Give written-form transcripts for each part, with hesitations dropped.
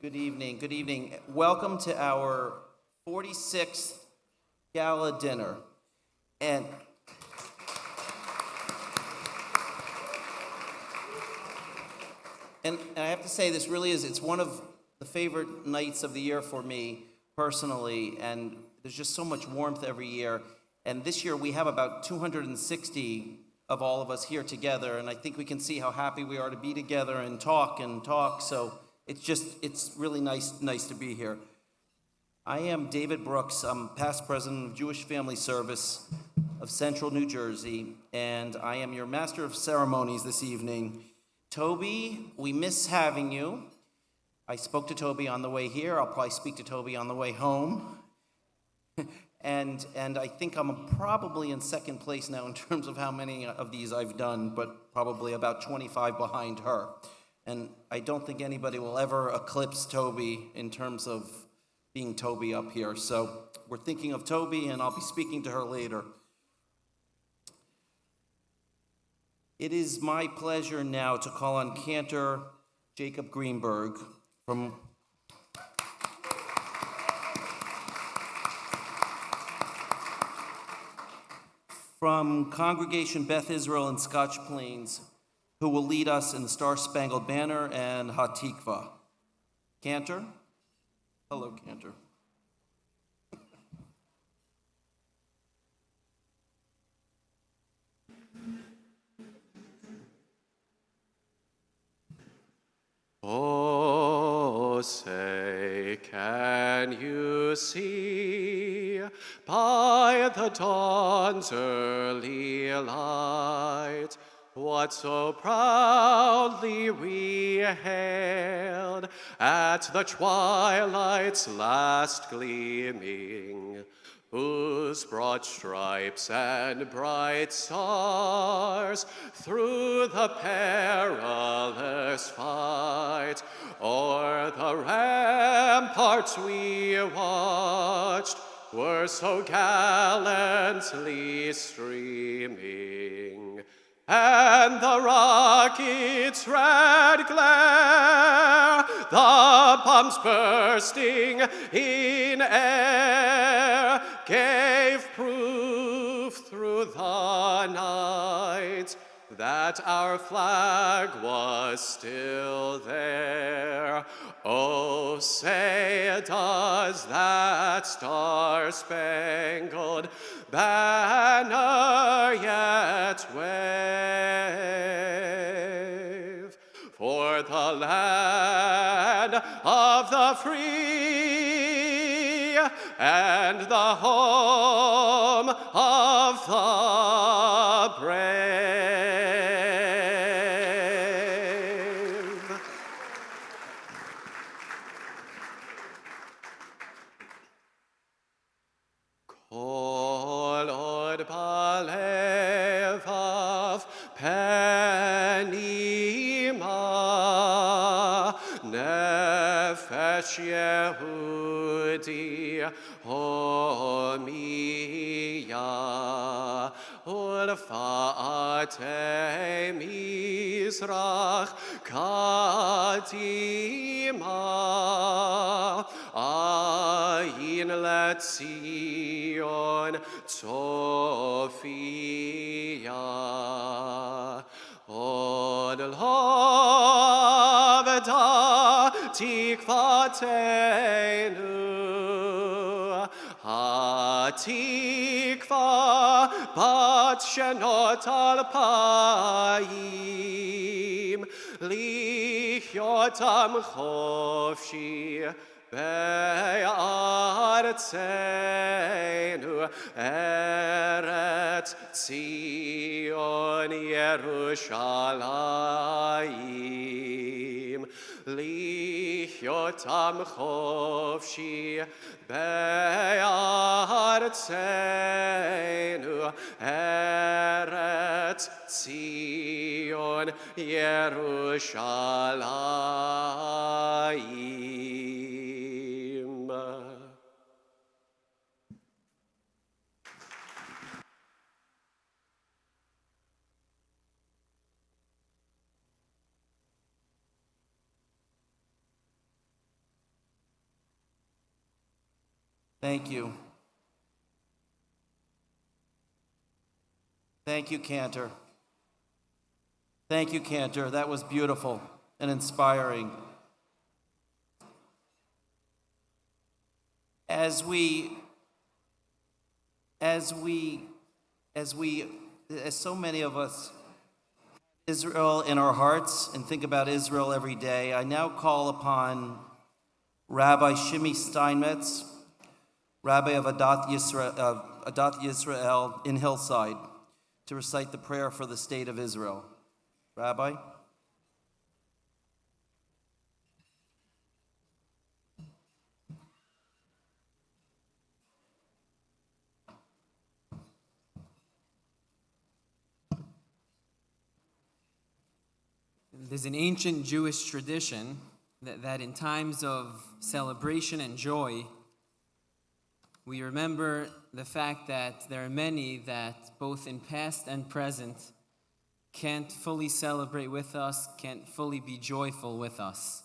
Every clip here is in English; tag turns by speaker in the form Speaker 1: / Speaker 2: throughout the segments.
Speaker 1: Good evening. Good evening. Welcome to our 46th gala dinner. And I have to say, this really is, it's one of the favorite nights of the year for me personally, and there's just so much warmth every year. And this year we have about 260 of all of us here together, and I think we can see how happy we are to be together and talk, so it's really nice to be here. I am David Brooks. I'm past president of Jewish Family Service of Central New Jersey, and I am your master of ceremonies this evening. Toby, we miss having you. I spoke to Toby on the way here. I'll probably speak to Toby on the way home. And I think I'm probably in second place now in terms of how many of these I've done, but probably about 25 behind her. And I don't think anybody will ever eclipse Toby in terms of being Toby up here. So we're thinking of Toby, and I'll be speaking to her later. It is my pleasure now to call on Cantor Jacob Greenberg from Congregation Beth Israel in Scotch Plains, who will lead us in the Star-Spangled Banner and Hatikva. Cantor? Hello, Cantor.
Speaker 2: Oh, say, can you see by the dawn's early light what so proudly we hailed at the twilight's last gleaming, whose broad stripes and bright stars through the perilous fight o'er the ramparts we watched were so gallantly streaming, and the rocket's red glare, the bombs bursting in air, gave proof through the night that our flag was still there. Oh, say, does that star-spangled banner yet wave? For the land of the free and the home of the brave. Kolod balevav penima nefesh Yehudi homiya ulfaate mizrach kadima ayin letzion Sophia od lovda tikvatenu hatikva bat shenot alpaim lichyotam chofshi be'artzenu Eretz Zion Yerushalayim lichyotam chofshi be'artzenu Eretz Zion Yerushalayim.
Speaker 1: Thank you. Thank you, Cantor. Thank you, Cantor. That was beautiful and inspiring. As so many of us, Israel in our hearts and think about Israel every day, I now call upon Rabbi Shimi Steinmetz, Rabbi of Adat Yisrael in Hillside, to recite the prayer for the state of Israel. Rabbi?
Speaker 3: There's an ancient Jewish tradition that in times of celebration and joy, we remember the fact that there are many that, both in past and present, can't fully celebrate with us, can't fully be joyful with us.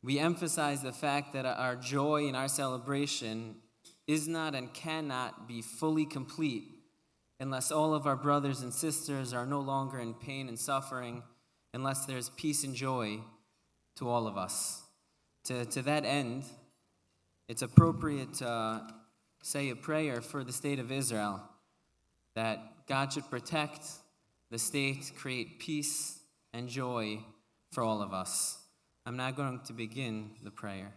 Speaker 3: We emphasize the fact that our joy and our celebration is not and cannot be fully complete unless all of our brothers and sisters are no longer in pain and suffering, unless there's peace and joy to all of us. To that end, it's appropriate to say a prayer for the state of Israel, that God should protect the state, create peace and joy for all of us. I'm now going to begin the prayer.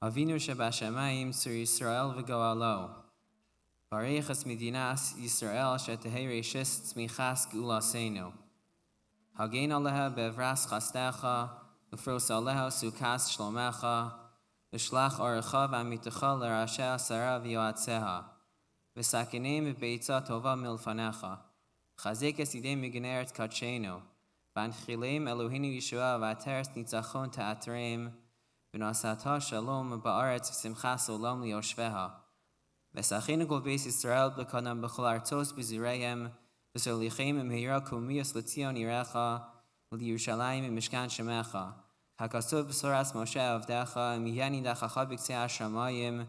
Speaker 3: Avinu shebashamayim sur Yisrael v'goalo. Baruch es medinas Yisrael shetehei reishis tzmichas geulaseinu. Hagein aleha bevras chastecha, ufros aleha sukas shlomecha, v'shlach orecha v'amitecha l'rasha sara v'yoatzeha, v'sakenem v'beitza tova milfanecha, chazek es yidei migeneret kachenu, v'anchilem Eloheinu Yeshua v'ateres nitzachon ta'atreim, v'nasata shalom ba'aretz v'simchas olam liyoshveha, v'sachenu kol beis Yisrael b'kanam b'chol artos b'zireihem, v'solichem imheira kumiyos l'tzion yirecha, v'liyushalayim mishkan shemecha, hakasov b'soras Moshe avdecha, miyani dachacha b'ktzei hashamayim,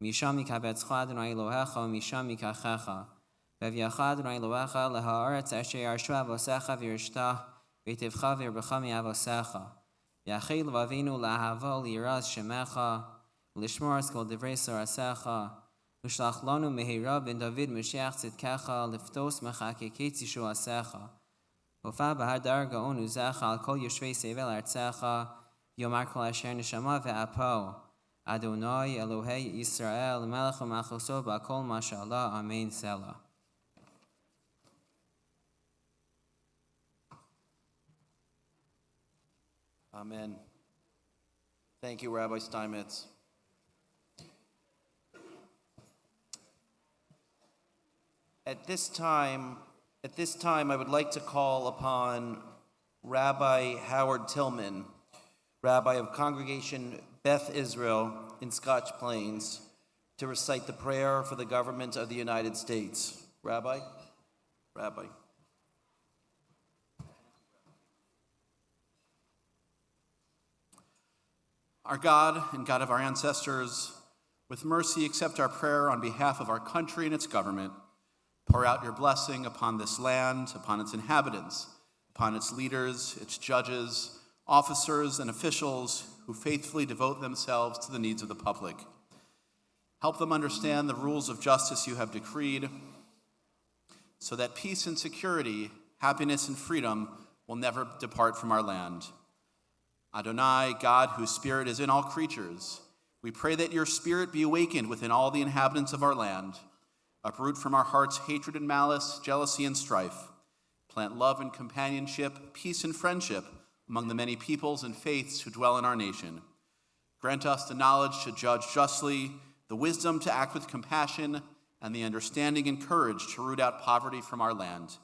Speaker 3: misham yikabetzcha Adonai Elohecha, misham yikachecha, v'vyacha Adonai Elohecha laha'aretz asher yarshu avosecha v'yirshta, v'yitevcha v'yirbecha mi'avosecha, v'yachil v'avinu lahavo liyiraz shemecha, v'lishmor es kol divrei sorasecha, v'shlach lanu mehira ben David Mashiach tzidkecha, liftos mechakekei tishuasecha, v'ofa b'hadar gaon uzecha al kol yoshvei sevel artzecha, yomar kol asher neshama ve'apo, Adonai Elohei Yisrael melech u'malchuso b'akol mashallah, amen selah.
Speaker 1: Amen. Thank you, Rabbi Steinmetz. At this time, I would like to call upon Rabbi Howard Tillman, Rabbi of Congregation Beth Israel in Scotch Plains, to recite the prayer for the government of the United States. Rabbi? Rabbi.
Speaker 4: Our God and God of our ancestors, with mercy accept our prayer on behalf of our country and its government. Pour out your blessing upon this land, upon its inhabitants, upon its leaders, its judges, officers, and officials who faithfully devote themselves to the needs of the public. Help them understand the rules of justice you have decreed, so that peace and security, happiness and freedom will never depart from our land. Adonai, God whose spirit is in all creatures, we pray that your spirit be awakened within all the inhabitants of our land. Uproot from our hearts hatred and malice, jealousy and strife. Plant love and companionship, peace and friendship among the many peoples and faiths who dwell in our nation. Grant us the knowledge to judge justly, the wisdom to act with compassion, and the understanding and courage to root out poverty from our land.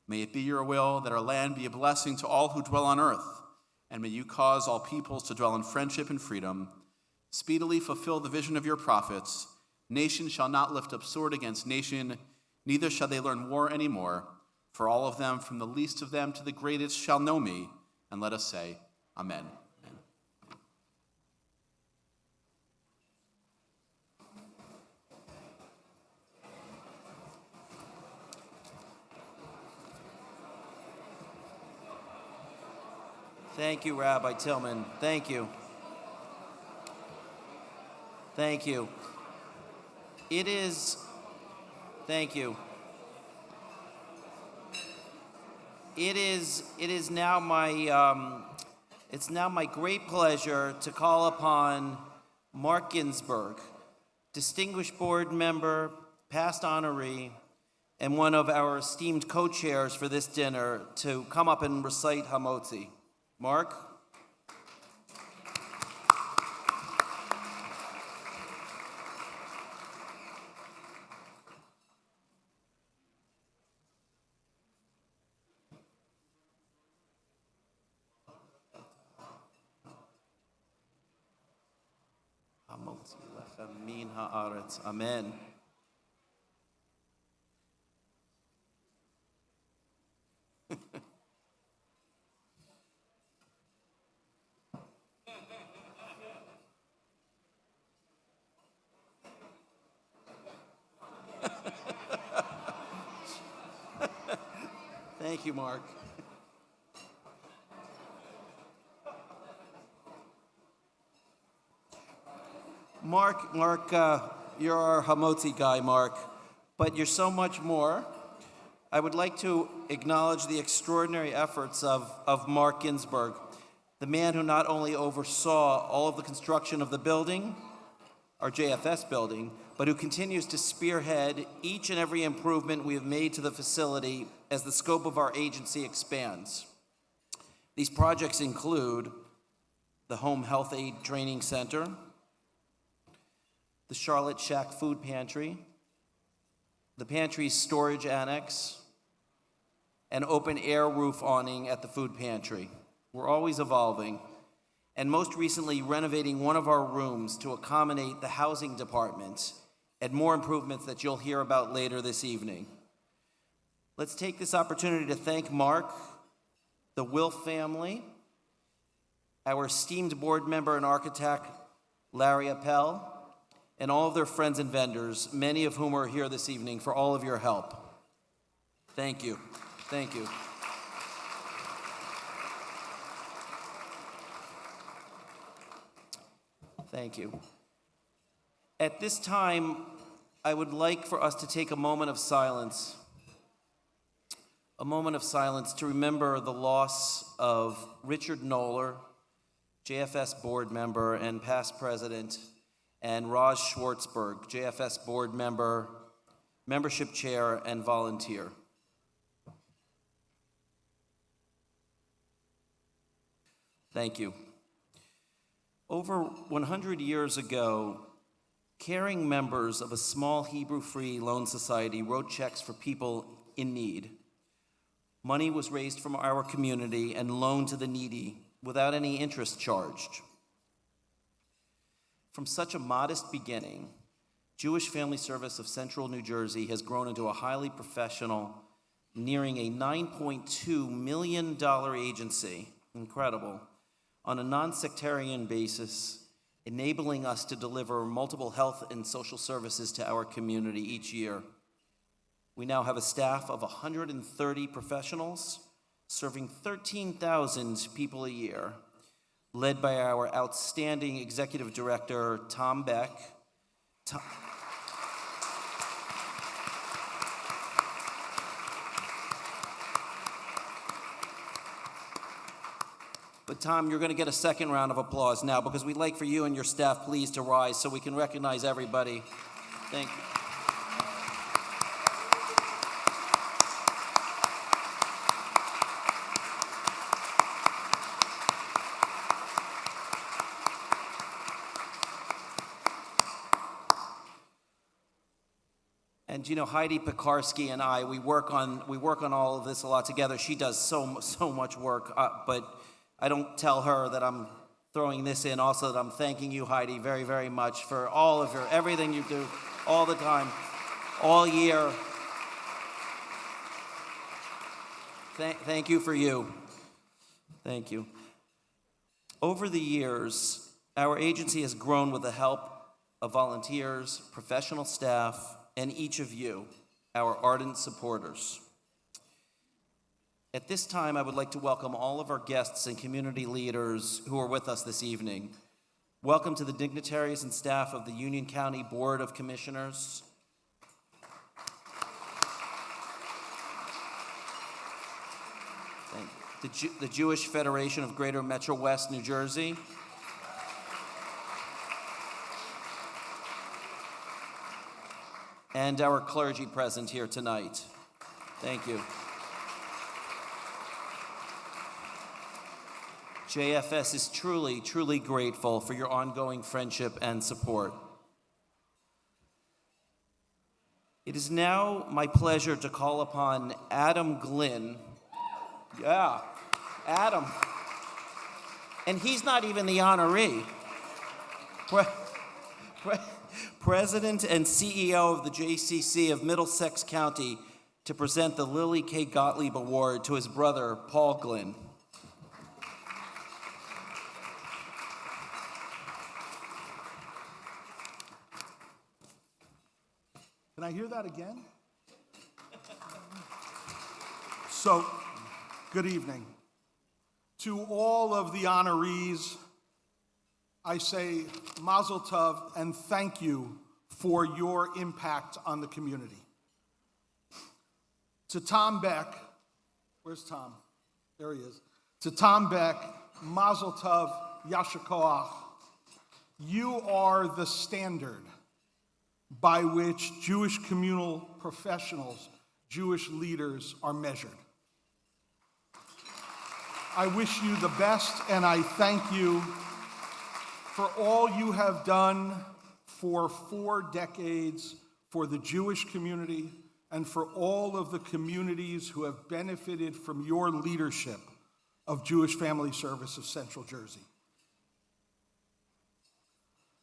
Speaker 4: May it be your will that our land be a blessing to all who dwell on earth, and may you cause all peoples to dwell in friendship and freedom. Speedily fulfill the vision of your prophets. Nation shall not lift up sword against nation, neither shall they learn war anymore. For all of them, from the least of them to the greatest, shall know me. And let us say, Amen.
Speaker 1: Thank you, Rabbi Tillman. Thank you. Thank you. Thank you. It is now my great pleasure to call upon Mark Ginsburg, distinguished board member, past honoree, and one of our esteemed co-chairs for this dinner, to come up and recite Hamotzi. Mark? Hamotzi lechem min haaretz. Amen. Thank you, Mark. Mark, you're our Hamotzi guy, Mark, but you're so much more. I would like to acknowledge the extraordinary efforts of Mark Ginsburg, the man who not only oversaw all of the construction of the building, our JFS building, but who continues to spearhead each and every improvement we have made to the facility as the scope of our agency expands. These projects include the Home Health Aid Training Center, the Charlotte Shack Food Pantry, the pantry's storage annex, and open air roof awning at the food pantry. We're always evolving, and most recently renovating one of our rooms to accommodate the housing department, and more improvements that you'll hear about later this evening. Let's take this opportunity to thank Mark, the Wilf family, our esteemed board member and architect, Larry Appel, and all of their friends and vendors, many of whom are here this evening, for all of your help. Thank you. Thank you. Thank you. At this time, I would like for us to take a moment of silence to remember the loss of Richard Knoller, JFS board member and past president, and Raj Schwartzberg, JFS board member, membership chair, and volunteer. Thank you. Over 100 years ago, caring members of a small Hebrew-free loan society wrote checks for people in need. Money was raised from our community and loaned to the needy without any interest charged. From such a modest beginning, Jewish Family Service of Central New Jersey has grown into a highly professional, nearing a $9.2 million agency, incredible, on a non-sectarian basis, enabling us to deliver multiple health and social services to our community each year. We now have a staff of 130 professionals, serving 13,000 people a year, led by our outstanding executive director, Tom Beck. But Tom, you're going to get a second round of applause now, because we'd like for you and your staff, please, to rise so we can recognize everybody. Thank you. And you know, Heidi Pekarsky and I, we work on all of this a lot together. She does so much work, but I don't tell her that I'm throwing this in. Also, that I'm thanking you, Heidi, very, very much for all of everything you do, all the time, all year. Thank you for you. Thank you. Over the years, our agency has grown with the help of volunteers, professional staff, and each of you, our ardent supporters. At this time, I would like to welcome all of our guests and community leaders who are with us this evening. Welcome to the dignitaries and staff of the Union County Board of Commissioners. The Jewish Federation of Greater MetroWest, New Jersey. And our clergy present here tonight. Thank you. JFS is truly, truly grateful for your ongoing friendship and support. It is now my pleasure to call upon Adam Glynn. Yeah, Adam. And he's not even the honoree. President and CEO of the JCC of Middlesex County, to present the Lily K. Gottlieb Award to his brother, Paul Glynn.
Speaker 5: Can I hear that again? So, good evening. To all of the honorees, I say mazel tov and thank you for your impact on the community. To Tom Beck, where's Tom? There he is. To Tom Beck, mazel tov, yasher koach. You are the standard by which Jewish communal professionals, Jewish leaders are measured. I wish you the best, and I thank you for all you have done for 4 decades for the Jewish community and for all of the communities who have benefited from your leadership of Jewish Family Service of Central Jersey.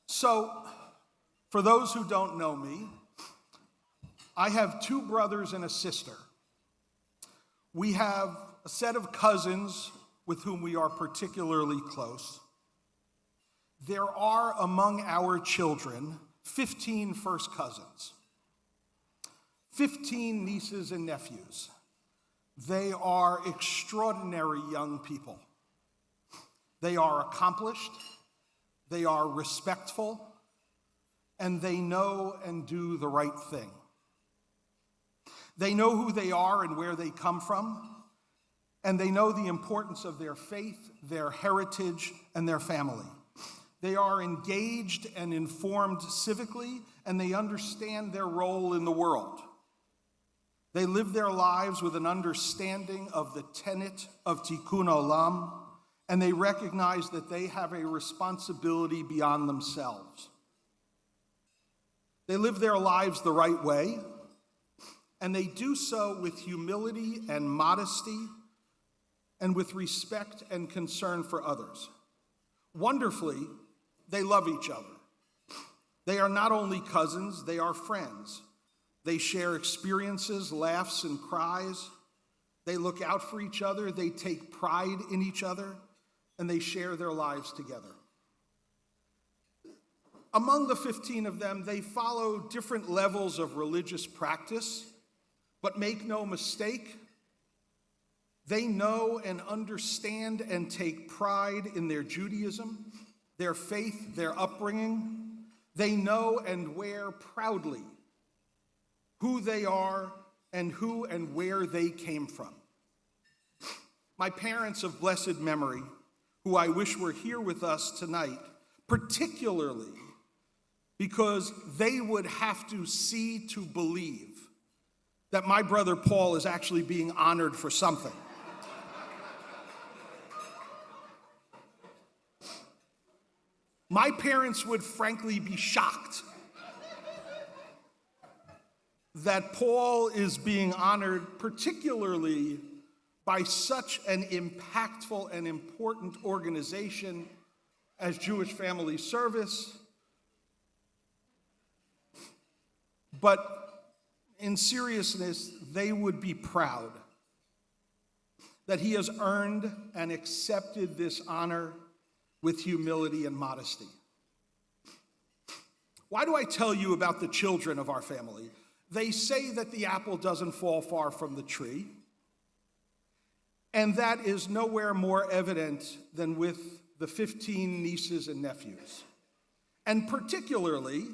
Speaker 5: So, for those who don't know me, I have 2 brothers and a sister. We have a set of cousins with whom we are particularly close. There are among our children 15 first cousins, 15 nieces and nephews. They are extraordinary young people. They are accomplished, they are respectful, and they know and do the right thing. They know who they are and where they come from, and they know the importance of their faith, their heritage, and their family. They are engaged and informed civically, and they understand their role in the world. They live their lives with an understanding of the tenet of Tikkun Olam, and they recognize that they have a responsibility beyond themselves. They live their lives the right way, and they do so with humility and modesty, and with respect and concern for others. Wonderfully, they love each other. They are not only cousins, they are friends. They share experiences, laughs, and cries. They look out for each other, they take pride in each other, and they share their lives together. Among the 15 of them, they follow different levels of religious practice, but make no mistake, they know and understand and take pride in their Judaism, their faith, their upbringing. They know and wear proudly who they are and who and where they came from. My parents of blessed memory, who I wish were here with us tonight, particularly because they would have to see to believe that my brother Paul is actually being honored for something. My parents would frankly be shocked that Paul is being honored, particularly by such an impactful and important organization as Jewish Family Service. But in seriousness, they would be proud that he has earned and accepted this honor with humility and modesty. Why do I tell you about the children of our family? They say that the apple doesn't fall far from the tree. And that is nowhere more evident than with the 15 nieces and nephews, and particularly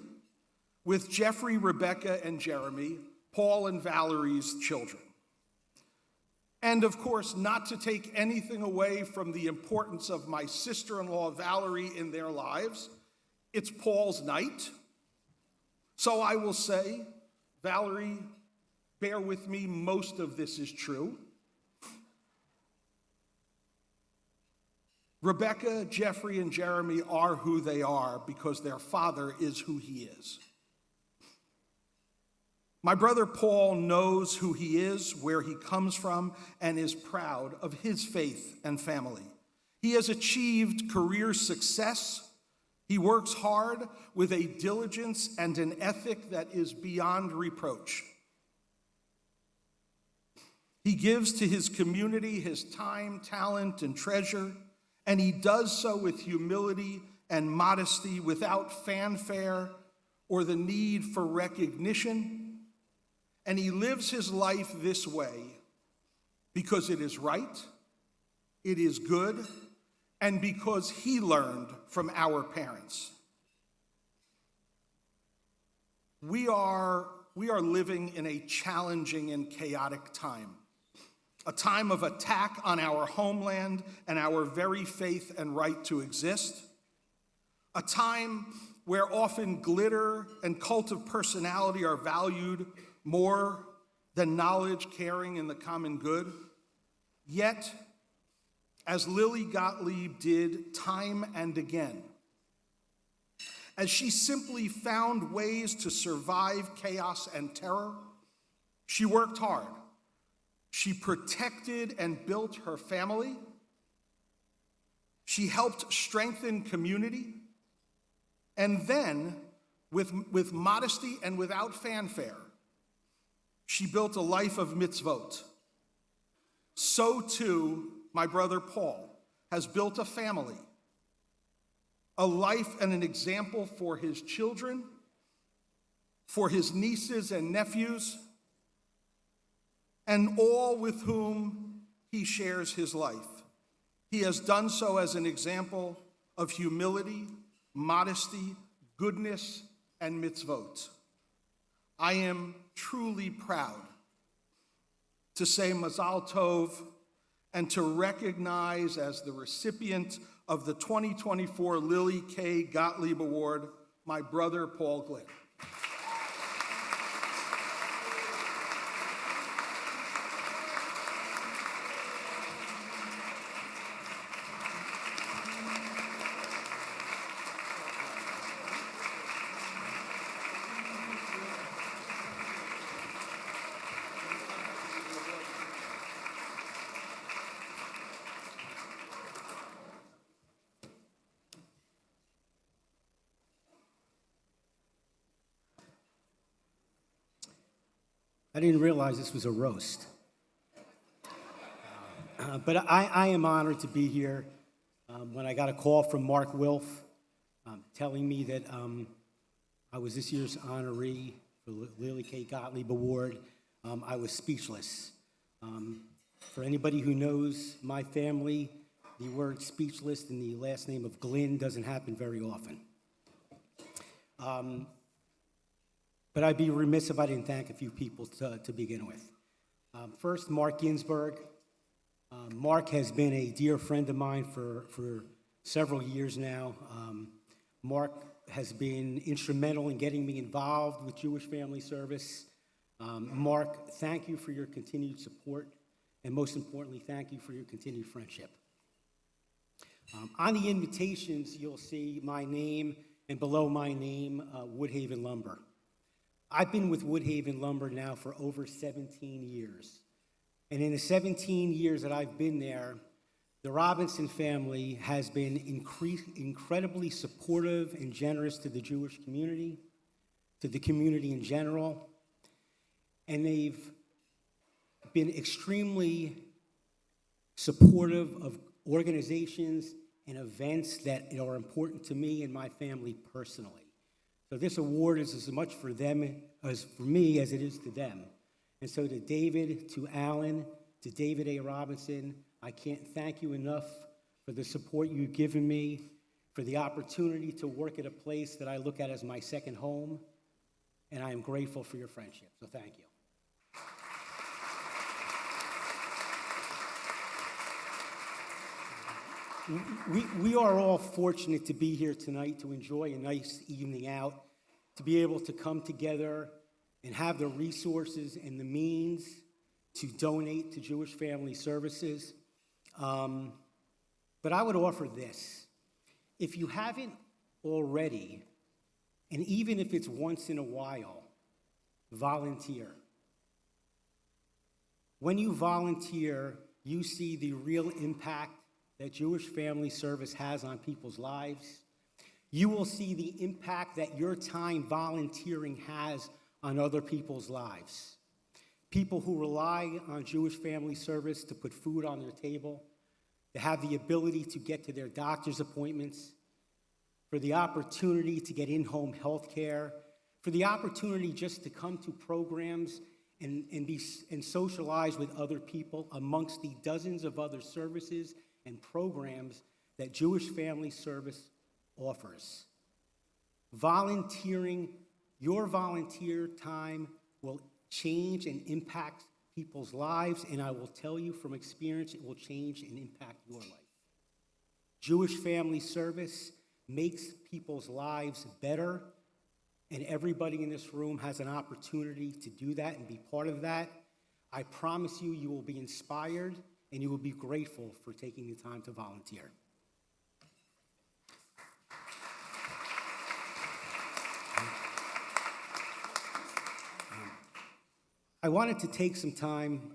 Speaker 5: with Jeffrey, Rebecca, and Jeremy, Paul and Valerie's children. And of course, not to take anything away from the importance of my sister-in-law Valerie in their lives, it's Paul's night. So I will say, Valerie, bear with me, most of this is true. Rebecca, Jeffrey, and Jeremy are who they are because their father is who he is. My brother Paul knows who he is, where he comes from, and is proud of his faith and family. He has achieved career success. He works hard with a diligence and an ethic that is beyond reproach. He gives to his community his time, talent, and treasure, and he does so with humility and modesty, without fanfare or the need for recognition. And he lives his life this way because it is right, it is good, and because he learned from our parents. We are living in a challenging and chaotic time, a time of attack on our homeland and our very faith and right to exist, a time where often glitter and cult of personality are valued more than knowledge, caring, and the common good. Yet, as Lily Gottlieb did time and again, as she simply found ways to survive chaos and terror, she worked hard. She protected and built her family. She helped strengthen community. And then, with modesty and without fanfare, she built a life of mitzvot. So too, my brother Paul has built a family, a life and an example for his children, for his nieces and nephews, and all with whom he shares his life. He has done so as an example of humility, modesty, goodness, and mitzvot. I am truly proud to say Mazal Tov and to recognize as the recipient of the 2024 Lily K. Gottlieb Award, my brother Paul Glick.
Speaker 6: I didn't realize this was a roast. But I am honored to be here. When I got a call from Mark Wilf telling me that I was this year's honoree for the Lily K. Gottlieb Award, I was speechless. For anybody who knows my family, the word speechless in the last name of Glynn doesn't happen very often. But I'd be remiss if I didn't thank a few people to begin with. First, Mark Ginsberg. Mark has been a dear friend of mine for several years now. Mark has been instrumental in getting me involved with Jewish Family Service. Mark, thank you for your continued support, and most importantly, thank you for your continued friendship. On the invitations, you'll see my name, and below my name, Woodhaven Lumber. I've been with Woodhaven Lumber now for over 17 years. And in the 17 years that I've been there, the Robinson family has been incredibly supportive and generous to the Jewish community, to the community in general. And they've been extremely supportive of organizations and events that are important to me and my family personally. So this award is as much for them as for me as it is to them. And so to David, to Alan, to David A. Robinson, I can't thank you enough for the support you've given me, for the opportunity to work at a place that I look at as my second home, and I am grateful for your friendship, so thank you. We are all fortunate to be here tonight to enjoy a nice evening out, to be able to come together and have the resources and the means to donate to Jewish Family Services. But I would offer this. If you haven't already, and even if it's once in a while, volunteer. When you volunteer, you see the real impact that Jewish Family Service has on people's lives. You will see the impact that your time volunteering has on other people's lives. People who rely on Jewish Family Service to put food on their table, to have the ability to get to their doctor's appointments, for the opportunity to get in-home health care, for the opportunity just to come to programs and socialize with other people amongst the dozens of other services and programs that Jewish Family Service offers. Volunteering, your volunteer time will change and impact people's lives, and I will tell you from experience, it will change and impact your life. Jewish Family Service makes people's lives better, and everybody in this room has an opportunity to do that and be part of that. I promise you, you will be inspired and you will be grateful for taking the time to volunteer. I wanted to take some time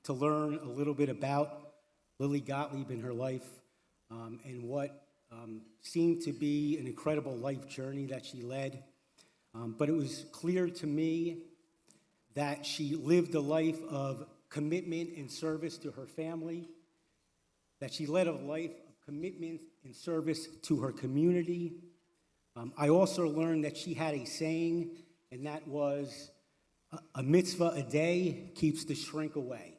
Speaker 6: to learn a little bit about Lily Gottlieb and her life and what seemed to be an incredible life journey that she led. But it was clear to me that she lived a life of commitment and service to her family, that she led a life of commitment and service to her community. I also learned that she had a saying, and that was, a mitzvah a day keeps the shrink away.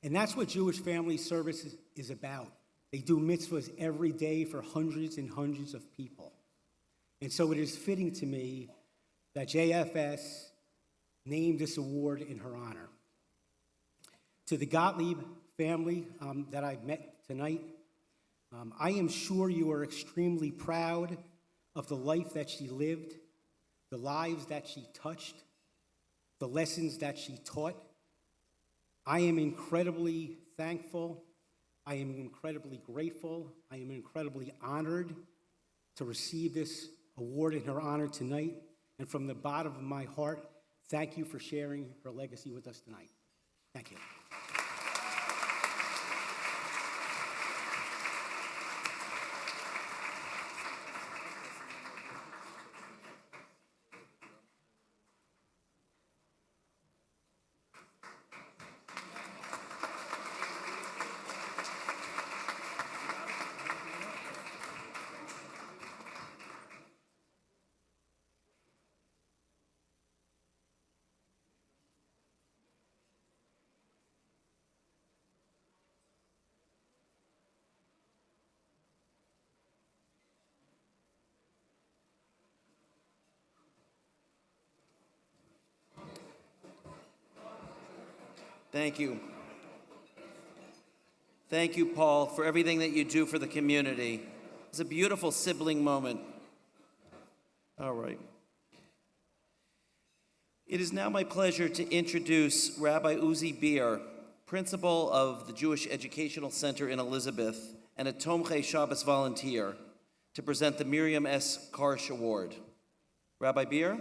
Speaker 6: And that's what Jewish Family Service is about. They do mitzvahs every day for hundreds and hundreds of people. And so it is fitting to me that JFS named this award in her honor. To the Gottlieb family that I've met tonight, I am sure you are extremely proud of the life that she lived, the lives that she touched, the lessons that she taught. I am incredibly thankful. I am incredibly grateful. I am incredibly honored to receive this award in her honor tonight. And from the bottom of my heart, thank you for sharing her legacy with us tonight. Thank you.
Speaker 1: Thank you. Thank you, Paul, for everything that you do for the community. It's a beautiful sibling moment. All right. It is now my pleasure to introduce Rabbi Uzi Beer, principal of the Jewish Educational Center in Elizabeth and a Tomchei Shabbos volunteer, to present the Miriam S. Karsh Award. Rabbi Beer?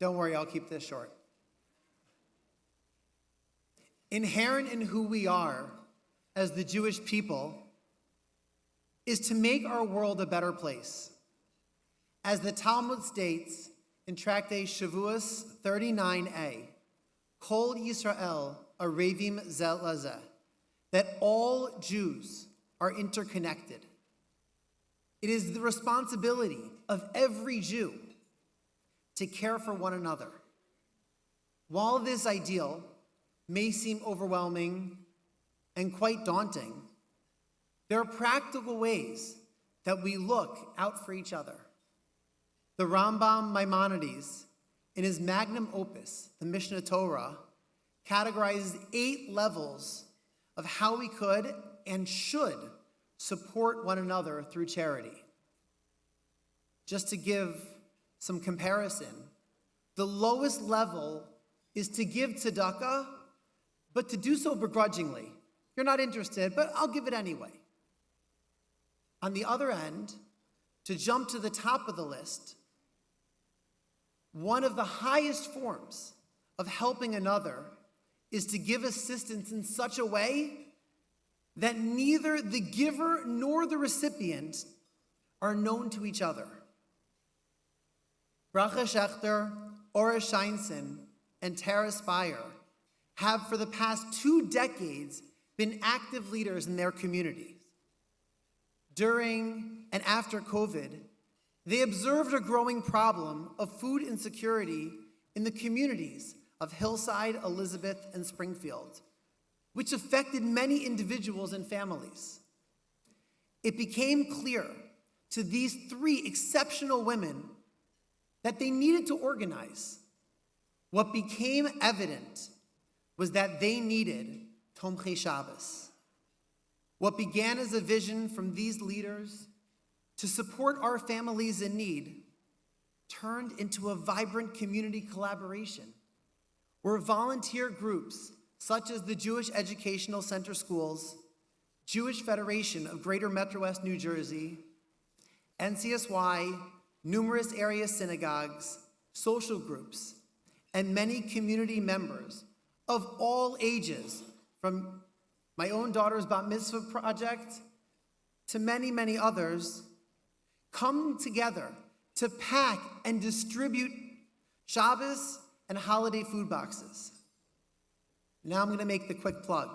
Speaker 7: Don't worry, I'll keep this short. Inherent in who we are as the Jewish people is to make our world a better place. As the Talmud states in Tractate Shavuos 39a, Kol Yisrael arevim zel lazeh, that all Jews are interconnected. It is the responsibility of every Jew to care for one another. While this ideal may seem overwhelming and quite daunting, there are practical ways that we look out for each other. The Rambam Maimonides, in his magnum opus, the Mishnah Torah, categorizes 8 levels of how we could and should support one another through charity. Just to give some comparison, the lowest level is to give tzedakah, but to do so begrudgingly. You're not interested, but I'll give it anyway. On the other end, to jump to the top of the list, one of the highest forms of helping another is to give assistance in such a way that neither the giver nor the recipient are known to each other. Bracha Schechter, Ora Scheinson, and Tara Spire have for the past 2 decades been active leaders in their communities. During and after COVID, they observed a growing problem of food insecurity in the communities of Hillside, Elizabeth, and Springfield, which affected many individuals and families. It became clear to these 3 exceptional women that they needed to organize. What became evident was that they needed Tomchei Shabbos. What began as a vision from these leaders to support our families in need turned into a vibrant community collaboration where volunteer groups such as the Jewish Educational Center Schools, Jewish Federation of Greater MetroWest New Jersey, NCSY, numerous area synagogues, social groups, and many community members of all ages, from my own daughter's Bat Mitzvah project to many, many others, come together to pack and distribute Shabbos and holiday food boxes. Now I'm going to make the quick plug.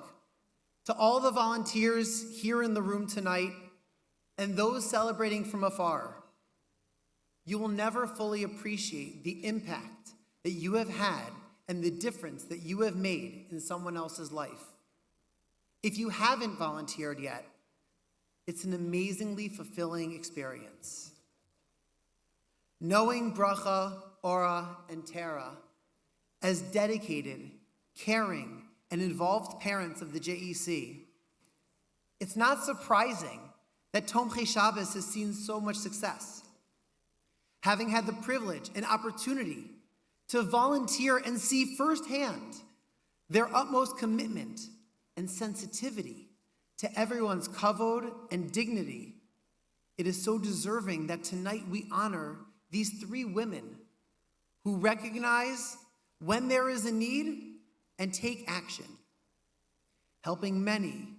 Speaker 7: To all the volunteers here in the room tonight and those celebrating from afar, you will never fully appreciate the impact that you have had and the difference that you have made in someone else's life. If you haven't volunteered yet, it's an amazingly fulfilling experience. Knowing Bracha, Ora, and Tara as dedicated, caring, and involved parents of the JEC, it's not surprising that Tomchei Shabbos has seen so much success. Having had the privilege and opportunity to volunteer and see firsthand their utmost commitment and sensitivity to everyone's kavod and dignity, it is so deserving that tonight we honor these 3 women who recognize when there is a need and take action, helping many,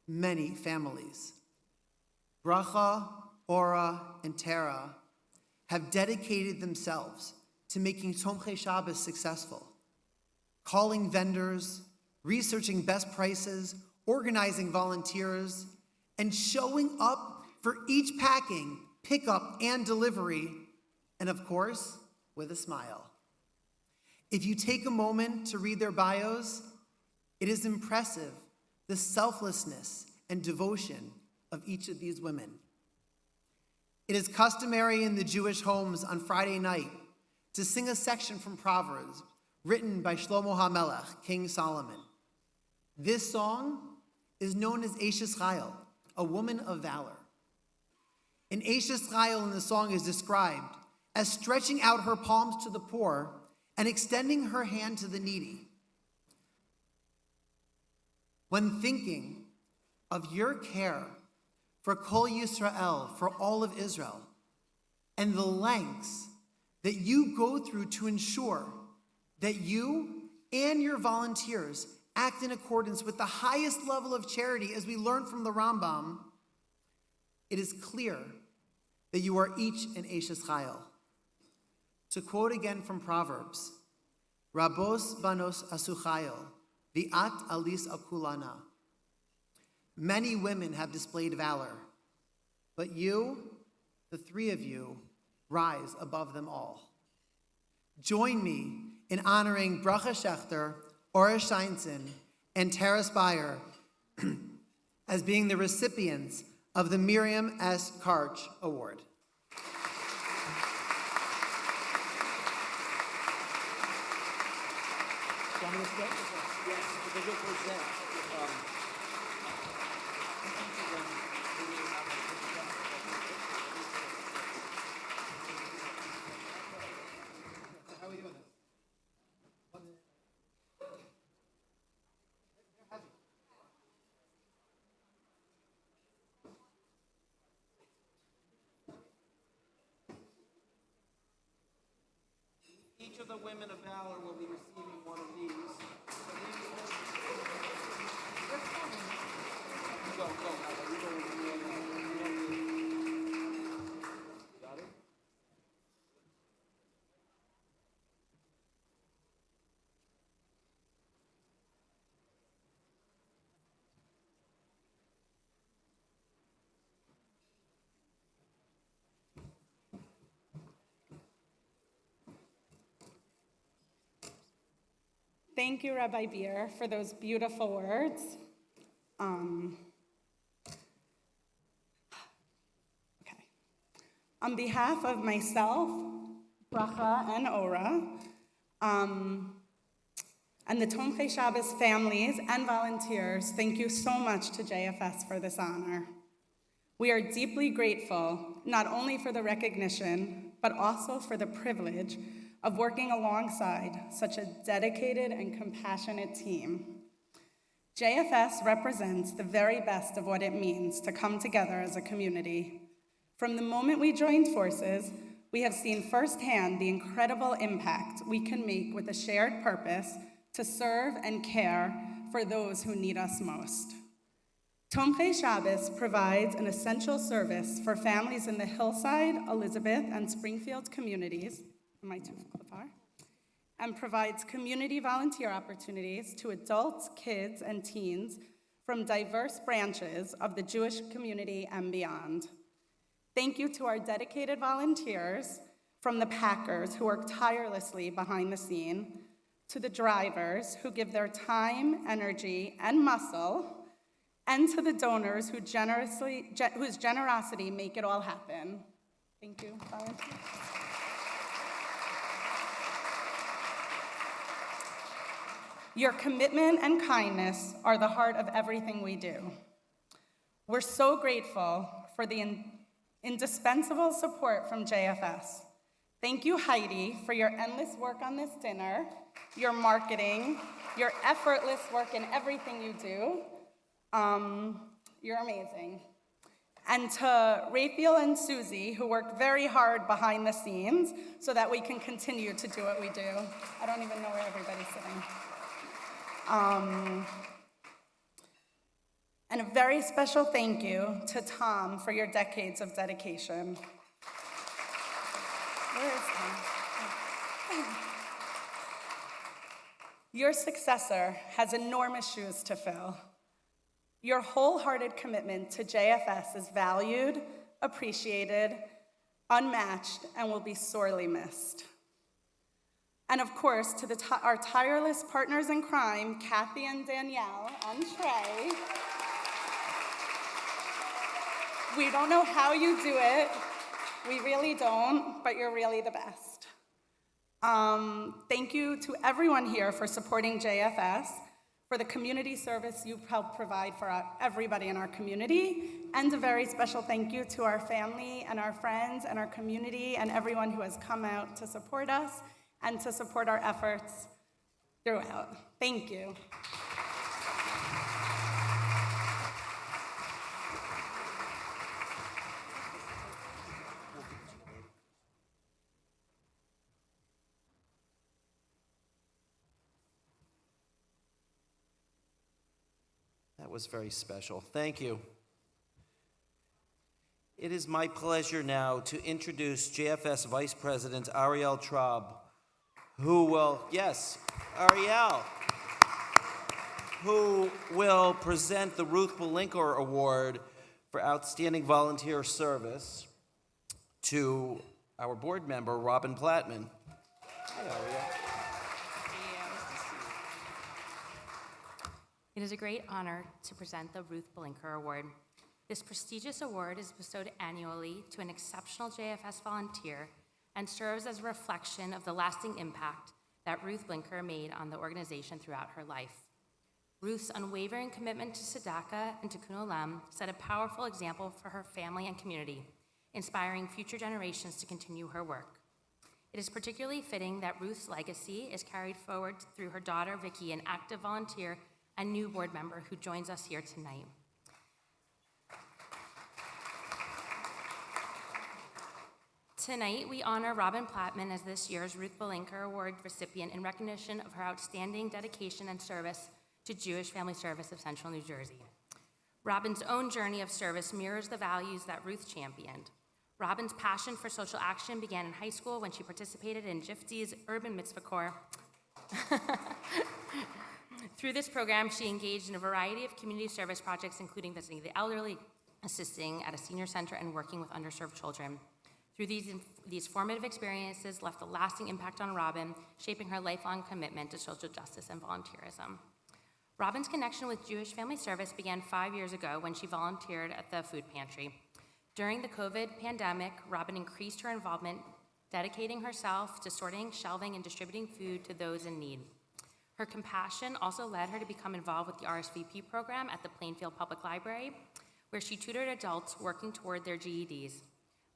Speaker 7: many families. Bracha, Ora, and Tara have dedicated themselves to making Tomchei Shabbos successful, calling vendors, researching best prices, organizing volunteers, and showing up for each packing, pickup, and delivery, and of course, with a smile. If you take a moment to read their bios, it is impressive the selflessness and devotion of each of these women. It is customary in the Jewish homes on Friday night to sing a section from Proverbs written by Shlomo HaMelech, King Solomon. This song is known as Eshes Chayil, a woman of valor. And Eshes Chayil in the song is described as stretching out her palms to the poor and extending her hand to the needy. When thinking of your care for Kol Yisrael, for all of Israel, and the lengths that you go through to ensure that you and your volunteers act in accordance with the highest level of charity, as we learned from the Rambam, it is clear that you are each an Eshes Chayil. To quote again from Proverbs, Rabos banos asu chayil, v'at alis akulana. Many women have displayed valor, but you, the three of you, rise above them all. Join me in honoring Bracha Schechter, Ora Scheinson, and Tara Spire as being the recipients of the Miriam S. Karch Award.
Speaker 1: Each of the women of valor will be receiving one of these. Got it?
Speaker 8: Thank you, Rabbi Beer, for those beautiful words. Okay. On behalf of myself, Bracha, and Ora, and the Tomchei Shabbos families and volunteers, thank you so much to JFS for this honor. We are deeply grateful, not only for the recognition, but also for the privilege of working alongside such a dedicated and compassionate team. JFS represents the very best of what it means to come together as a community. From the moment we joined forces, we have seen firsthand the incredible impact we can make with a shared purpose to serve and care for those who need us most. Tomchei Shabbos provides an essential service for families in the Hillside, Elizabeth, and Springfield communities, am I too far? And provides community volunteer opportunities to adults, kids, and teens from diverse branches of the Jewish community and beyond. Thank you to our dedicated volunteers from the packers who work tirelessly behind the scene, to the drivers who give their time, energy, and muscle, and to the donors whose generosity make it all happen. Thank you, volunteers. Your commitment and kindness are the heart of everything we do. We're so grateful for the indispensable support from JFS. Thank you, Heidi, for your endless work on this dinner, your marketing, your effortless work in everything you do. You're amazing. And to Raphael and Susie, who work very hard behind the scenes so that we can continue to do what we do. I don't even know where everybody's sitting. And a very special thank you to Tom for your decades of dedication. Where is Tom? Your successor has enormous shoes to fill. Your wholehearted commitment to JFS is valued, appreciated, unmatched, and will be sorely missed. And of course, to our tireless partners in crime, Kathy and Danielle and Trey. We don't know how you do it. We really don't, but you're really the best. Thank you to everyone here for supporting JFS, for the community service you help provide for everybody in our community, and a very special thank you to our family and our friends and our community and everyone who has come out to support us and to support our efforts throughout. Thank you.
Speaker 1: That was very special. Thank you. It is my pleasure now to introduce JFS Vice President Ariel Traub, who will, yes, Ariel. who will present the Ruth Belinker Award for Outstanding Volunteer Service to our board member, Robin Plattman. Hi, Aria.
Speaker 9: It is a great honor to present the Ruth Belinker Award. This prestigious award is bestowed annually to an exceptional JFS volunteer and serves as a reflection of the lasting impact that Ruth Belinker made on the organization throughout her life. Ruth's unwavering commitment to tzedakah and Tikkun Olam set a powerful example for her family and community, inspiring future generations to continue her work. It is particularly fitting that Ruth's legacy is carried forward through her daughter, Vicky, an active volunteer and new board member who joins us here tonight. Tonight, we honor Robin Plattman as this year's Ruth Belinker Award recipient in recognition of her outstanding dedication and service to Jewish Family Service of Central New Jersey. Robin's own journey of service mirrors the values that Ruth championed. Robin's passion for social action began in high school when she participated in JFS's Urban Mitzvah Corps. Through this program, she engaged in a variety of community service projects, including visiting the elderly, assisting at a senior center, and working with underserved children. Through these formative experiences left a lasting impact on Robin, shaping her lifelong commitment to social justice and volunteerism. Robin's connection with Jewish Family Service began 5 years ago when she volunteered at the food pantry. During the COVID pandemic, Robin increased her involvement, dedicating herself to sorting, shelving, and distributing food to those in need. Her compassion also led her to become involved with the RSVP program at the Plainfield Public Library, where she tutored adults working toward their GEDs.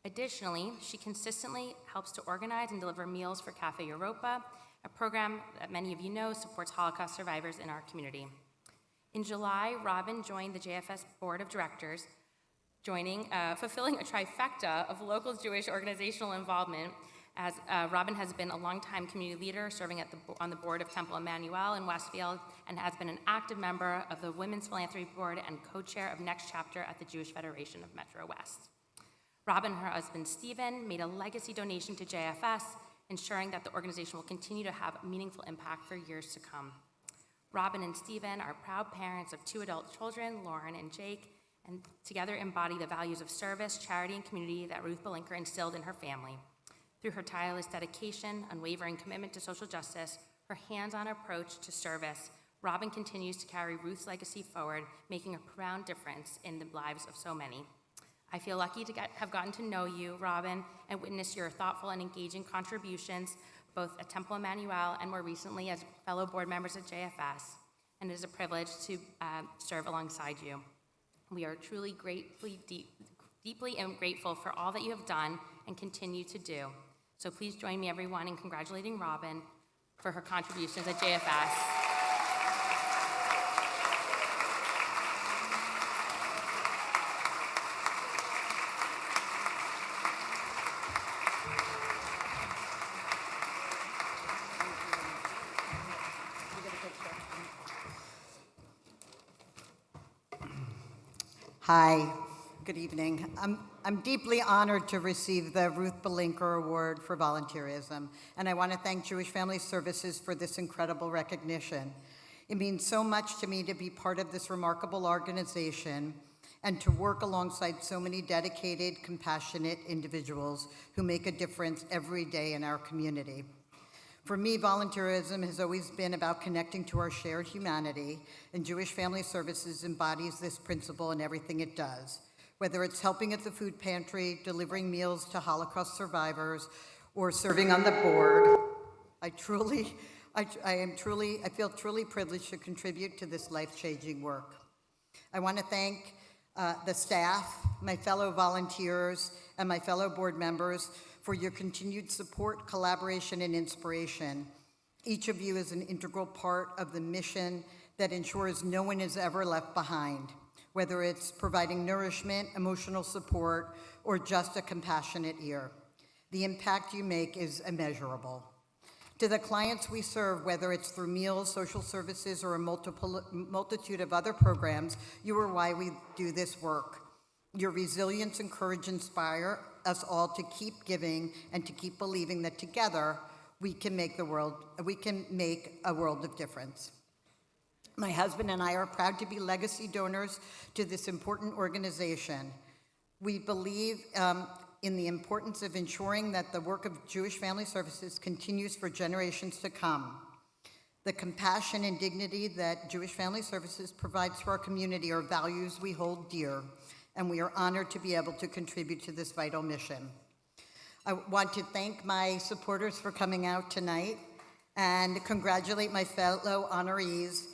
Speaker 9: Additionally, she consistently helps to organize and deliver meals for Cafe Europa, a program that many of you know supports Holocaust survivors in our community. In July, Robin joined the JFS Board of Directors, fulfilling a trifecta of local Jewish organizational involvement, as Robin has been a longtime community leader serving on the board of Temple Emmanuel in Westfield, and has been an active member of the Women's Philanthropy Board and co-chair of Next Chapter at the Jewish Federation of MetroWest. Robin and her husband, Stephen, made a legacy donation to JFS, ensuring that the organization will continue to have a meaningful impact for years to come. Robin and Stephen are proud parents of 2 adult children, Lauren and Jake, and together embody the values of service, charity, and community that Ruth Belinker instilled in her family. Through her tireless dedication, unwavering commitment to social justice, her hands-on approach to service, Robin continues to carry Ruth's legacy forward, making a profound difference in the lives of so many. I feel lucky to have gotten to know you, Robin, and witness your thoughtful and engaging contributions, both at Temple Emmanuel and more recently as fellow board members at JFS. And it is a privilege to serve alongside you. We are truly deeply and grateful for all that you have done and continue to do. So please join me, everyone, in congratulating Robin for her contributions at JFS.
Speaker 10: Hi, good evening. I'm deeply honored to receive the Ruth Belinker Award for Volunteerism, and I want to thank Jewish Family Services for this incredible recognition. It means so much to me to be part of this remarkable organization and to work alongside so many dedicated, compassionate individuals who make a difference every day in our community. For me, volunteerism has always been about connecting to our shared humanity, and Jewish Family Services embodies this principle in everything it does. Whether it's helping at the food pantry, delivering meals to Holocaust survivors, or serving on the board, I feel truly privileged to contribute to this life-changing work. I want to thank the staff, my fellow volunteers, and my fellow board members for your continued support, collaboration, and inspiration. Each of you is an integral part of the mission that ensures no one is ever left behind, whether it's providing nourishment, emotional support, or just a compassionate ear. The impact you make is immeasurable. To the clients we serve, whether it's through meals, social services, or a multitude of other programs, you are why we do this work. Your resilience and courage inspire us all to keep giving and to keep believing that together we can make a world of difference. My husband and I are proud to be legacy donors to this important organization. We believe in the importance of ensuring that the work of Jewish Family Services continues for generations to come. The compassion and dignity that Jewish Family Services provides to our community are values we hold dear, and we are honored to be able to contribute to this vital mission. I want to thank my supporters for coming out tonight and congratulate my fellow honorees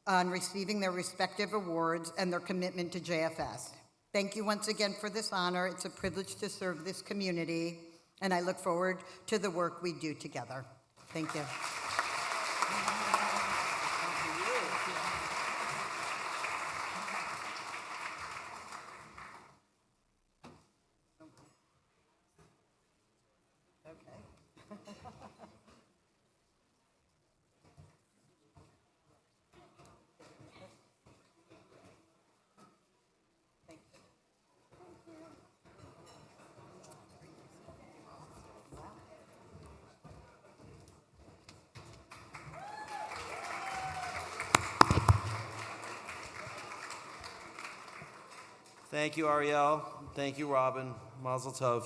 Speaker 10: on receiving their respective awards and their commitment to JFS. Thank you once again for this honor. It's a privilege to serve this community, and I look forward to the work we do together. Thank you.
Speaker 1: Thank you, Ariel. Thank you, Robin. Mazel tov.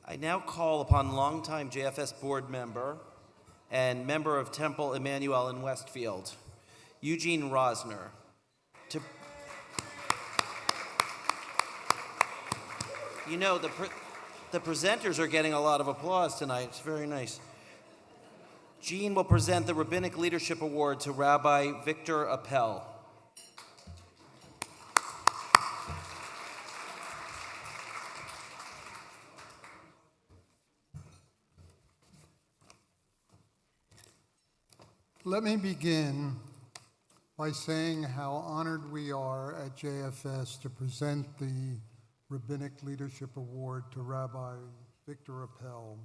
Speaker 1: I now call upon longtime JFS board member and member of Temple Emmanuel in Westfield, Eugene Rosner, to... You know, the presenters are getting a lot of applause tonight. It's very nice. Gene will present the Rabbinic Leadership Award to Rabbi Victor Appel.
Speaker 11: Let me begin by saying how honored we are at JFS to present the Rabbinic Leadership Award to Rabbi Victor Appel,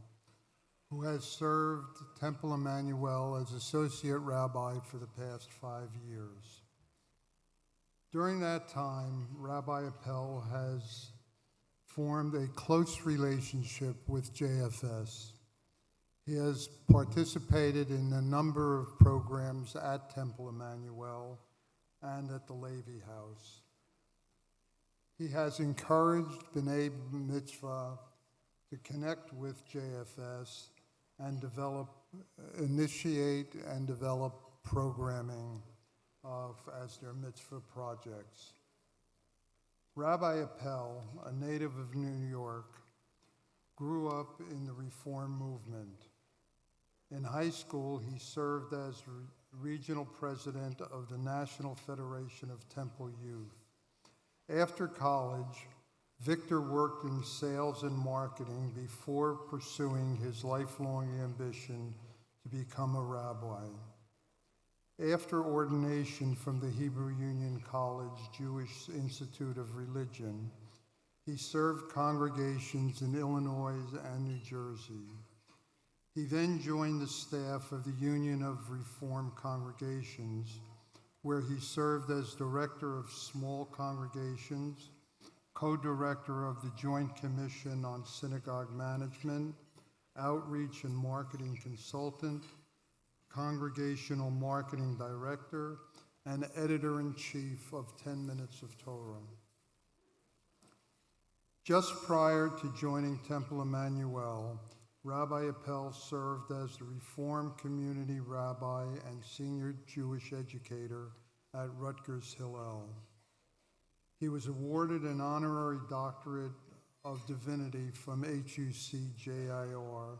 Speaker 11: who has served Temple Emmanuel as Associate Rabbi for the past 5 years. During that time, Rabbi Appel has formed a close relationship with JFS. He has participated in a number of programs at Temple Emmanuel and at the Levy House. He has encouraged B'nai Mitzvah to connect with JFS and initiate and develop programming as their mitzvah projects. Rabbi Appel, a native of New York, grew up in the Reform movement. In high school, he served as regional president of the National Federation of Temple Youth. After college, Victor worked in sales and marketing before pursuing his lifelong ambition to become a rabbi. After ordination from the Hebrew Union College Jewish Institute of Religion, he served congregations in Illinois and New Jersey. He then joined the staff of the Union of Reformed Congregations, where he served as director of small congregations, co-director of the Joint Commission on Synagogue Management, outreach and marketing consultant, congregational marketing director, and editor-in-chief of 10 Minutes of Torah. Just prior to joining Temple Emmanuel, Rabbi Appel served as the Reform Community Rabbi and Senior Jewish Educator at Rutgers Hillel. He was awarded an honorary doctorate of divinity from HUC-JIR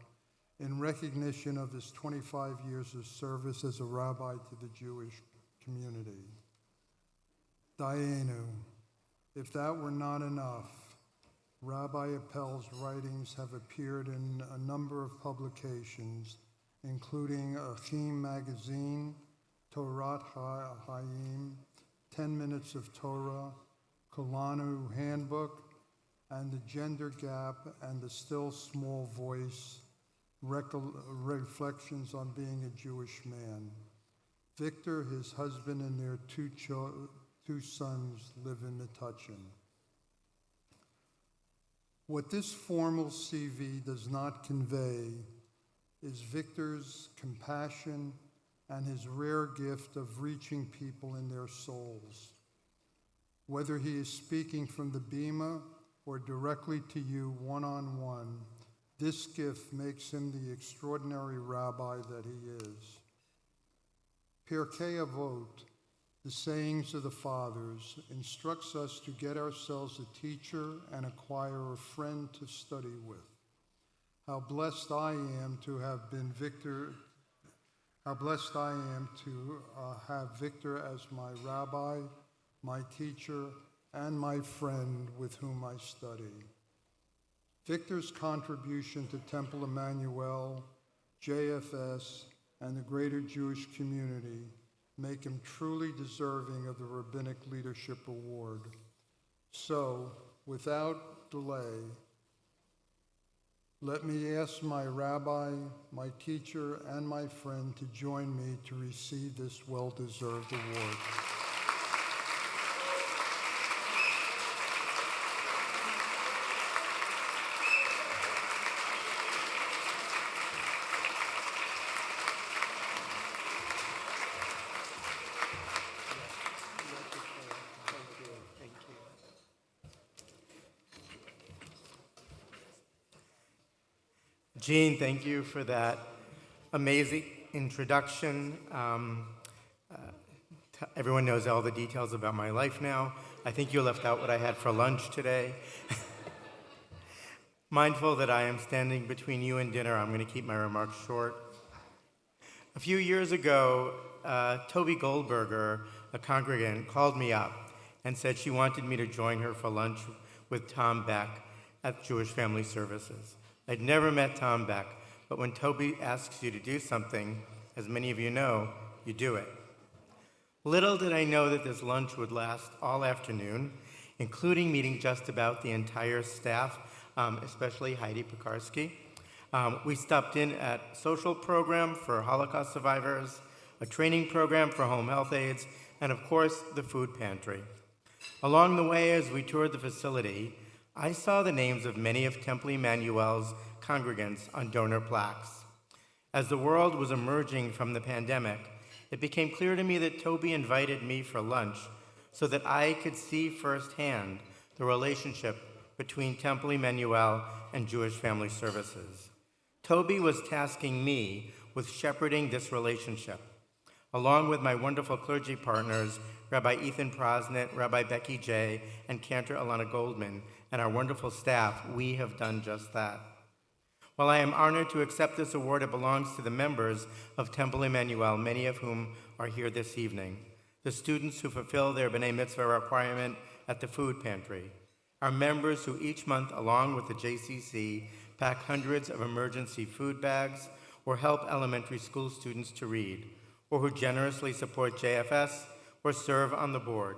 Speaker 11: in recognition of his 25 years of service as a rabbi to the Jewish community. Dayenu, if that were not enough, Rabbi Appel's writings have appeared in a number of publications, including Achim Magazine, Torat Hayim, 10 Minutes of Torah, Kulanu Handbook, and The Gender Gap and The Still Small Voice, Reflections on Being a Jewish Man. Victor, his husband, and their two sons live in Metuchen. What this formal CV does not convey is Victor's compassion, and his rare gift of reaching people in their souls. Whether he is speaking from the bema or directly to you one-on-one, this gift makes him the extraordinary rabbi that he is. Pirkei Avot, the sayings of the fathers, instructs us to get ourselves a teacher and acquire a friend to study with. How blessed I am to have Victor as my rabbi, my teacher, and my friend with whom I study. Victor's contribution to Temple Emmanuel, JFS, and the greater Jewish community make him truly deserving of the Rabbinic Leadership Award. So, without delay, let me ask my rabbi, my teacher, and my friend to join me to receive this well-deserved award.
Speaker 12: Gene, thank you for that amazing introduction. Everyone knows all the details about my life now. I think you left out what I had for lunch today. Mindful that I am standing between you and dinner, I'm going to keep my remarks short. A few years ago, Toby Goldberger, a congregant, called me up and said she wanted me to join her for lunch with Tom Beck at Jewish Family Services. I'd never met Tom Beck, but when Toby asks you to do something, as many of you know, you do it. Little did I know that this lunch would last all afternoon, including meeting just about the entire staff, especially Heidi Pekarsky. We stopped in at a social program for Holocaust survivors, a training program for home health aides, and of course, the food pantry. Along the way, as we toured the facility, I saw the names of many of Temple Emmanuel's congregants on donor plaques. As the world was emerging from the pandemic, it became clear to me that Toby invited me for lunch so that I could see firsthand the relationship between Temple Emmanuel and Jewish Family Services. Toby was tasking me with shepherding this relationship. Along with my wonderful clergy partners, Rabbi Ethan Prosnit, Rabbi Becky J., and Cantor Alana Goldman, and our wonderful staff, we have done just that. While I am honored to accept this award, it belongs to the members of Temple Emmanuel, many of whom are here this evening, the students who fulfill their B'nai Mitzvah requirement at the food pantry, our members who each month, along with the JCC, pack hundreds of emergency food bags or help elementary school students to read, or who generously support JFS or serve on the board,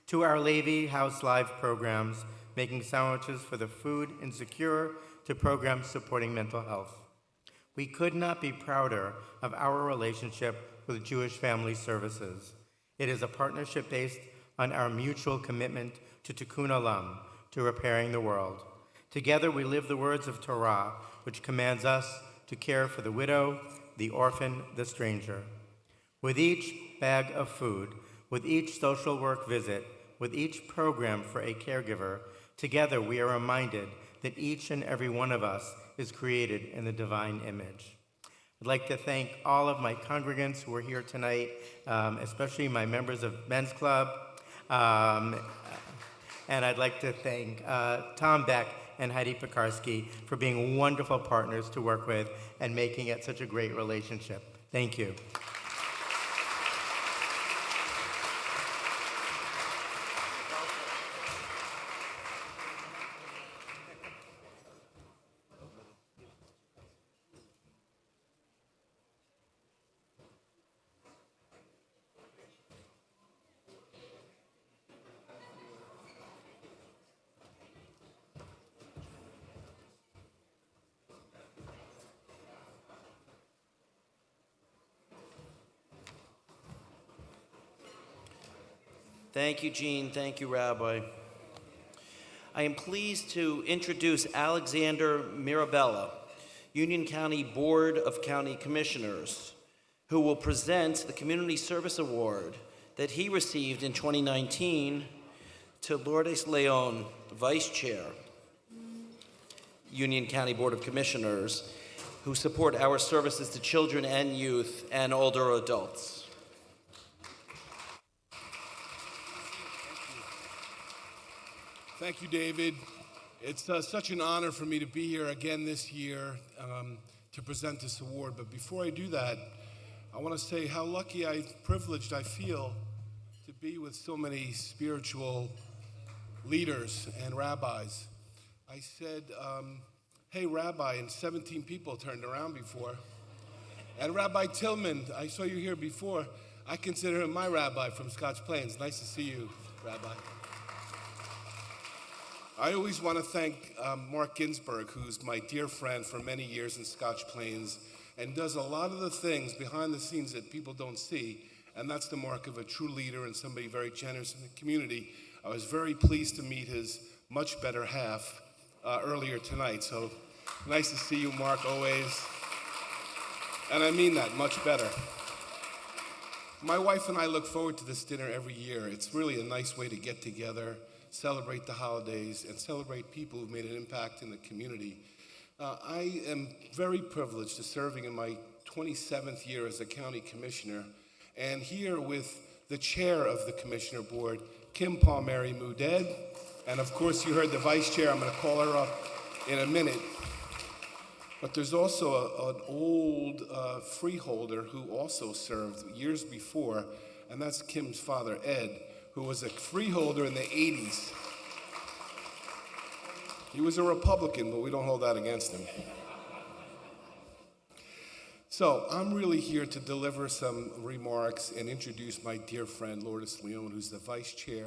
Speaker 12: to our Levi House Live programs, making sandwiches for the food insecure, to programs supporting mental health. We could not be prouder of our relationship with Jewish Family Services. It is a partnership based on our mutual commitment to Tikkun Olam, to repairing the world. Together we live the words of Torah, which commands us to care for the widow, the orphan, the stranger. With each bag of food, with each social work visit, with each program for a caregiver, together we are reminded that each and every one of us is created in the divine image. I'd like to thank all of my congregants who are here tonight, especially my members of Men's Club, and I'd like to thank Tom Beck and Heidi Pekarsky for being wonderful partners to work with and making it such a great relationship. Thank you.
Speaker 1: Thank you, Gene. Thank you, Rabbi. I am pleased to introduce Alexander Mirabella, Union County Board of County Commissioners. who will present the Community Service Award that he received in 2019 to Lourdes Leon, Vice Chair, Union County Board of Commissioners, who support our services to children and youth and older adults.
Speaker 13: Thank you, David. It's such an honor for me to be here again this year to present this award. But before I do that, I want to say how lucky, privileged I feel to be with so many spiritual leaders and rabbis. I said, hey, Rabbi, and 17 people turned around before. And Rabbi Tillman, I saw you here before. I consider him my rabbi from Scotch Plains. Nice to see you, Rabbi. I always want to thank Mark Ginsburg, who's my dear friend for many years in Scotch Plains, and does a lot of the things behind the scenes that people don't see, and that's the mark of a true leader and somebody very generous in the community. I was very pleased to meet his much better half earlier tonight, so nice to see you, Mark, always. And I mean that, much better. My wife and I look forward to this dinner every year. It's really a nice way to get together, celebrate the holidays, and celebrate people who've made an impact in the community. I am very privileged to serving in my 27th year as a county commissioner, and here with the chair of the commissioner board, Kim Palmieri Muded, and of course you heard the vice chair. I'm going to call her up in a minute. But there's also an old freeholder who also served years before, and that's Kim's father, Ed, who was a freeholder in the 80s. He was a Republican, but we don't hold that against him. So I'm really here to deliver some remarks and introduce my dear friend, Lourdes Leon, who's the vice chair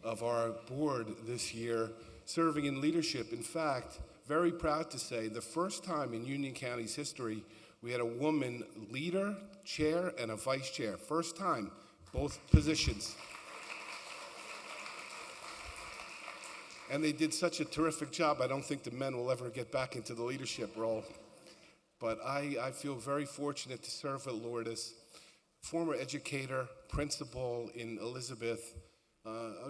Speaker 13: of our board this year, serving in leadership. In fact, very proud to say, the first time in Union County's history, we had a woman leader, chair, and a vice chair. First time, both positions. And they did such a terrific job, I don't think the men will ever get back into the leadership role. But I feel very fortunate to serve with Lourdes, former educator, principal in Elizabeth,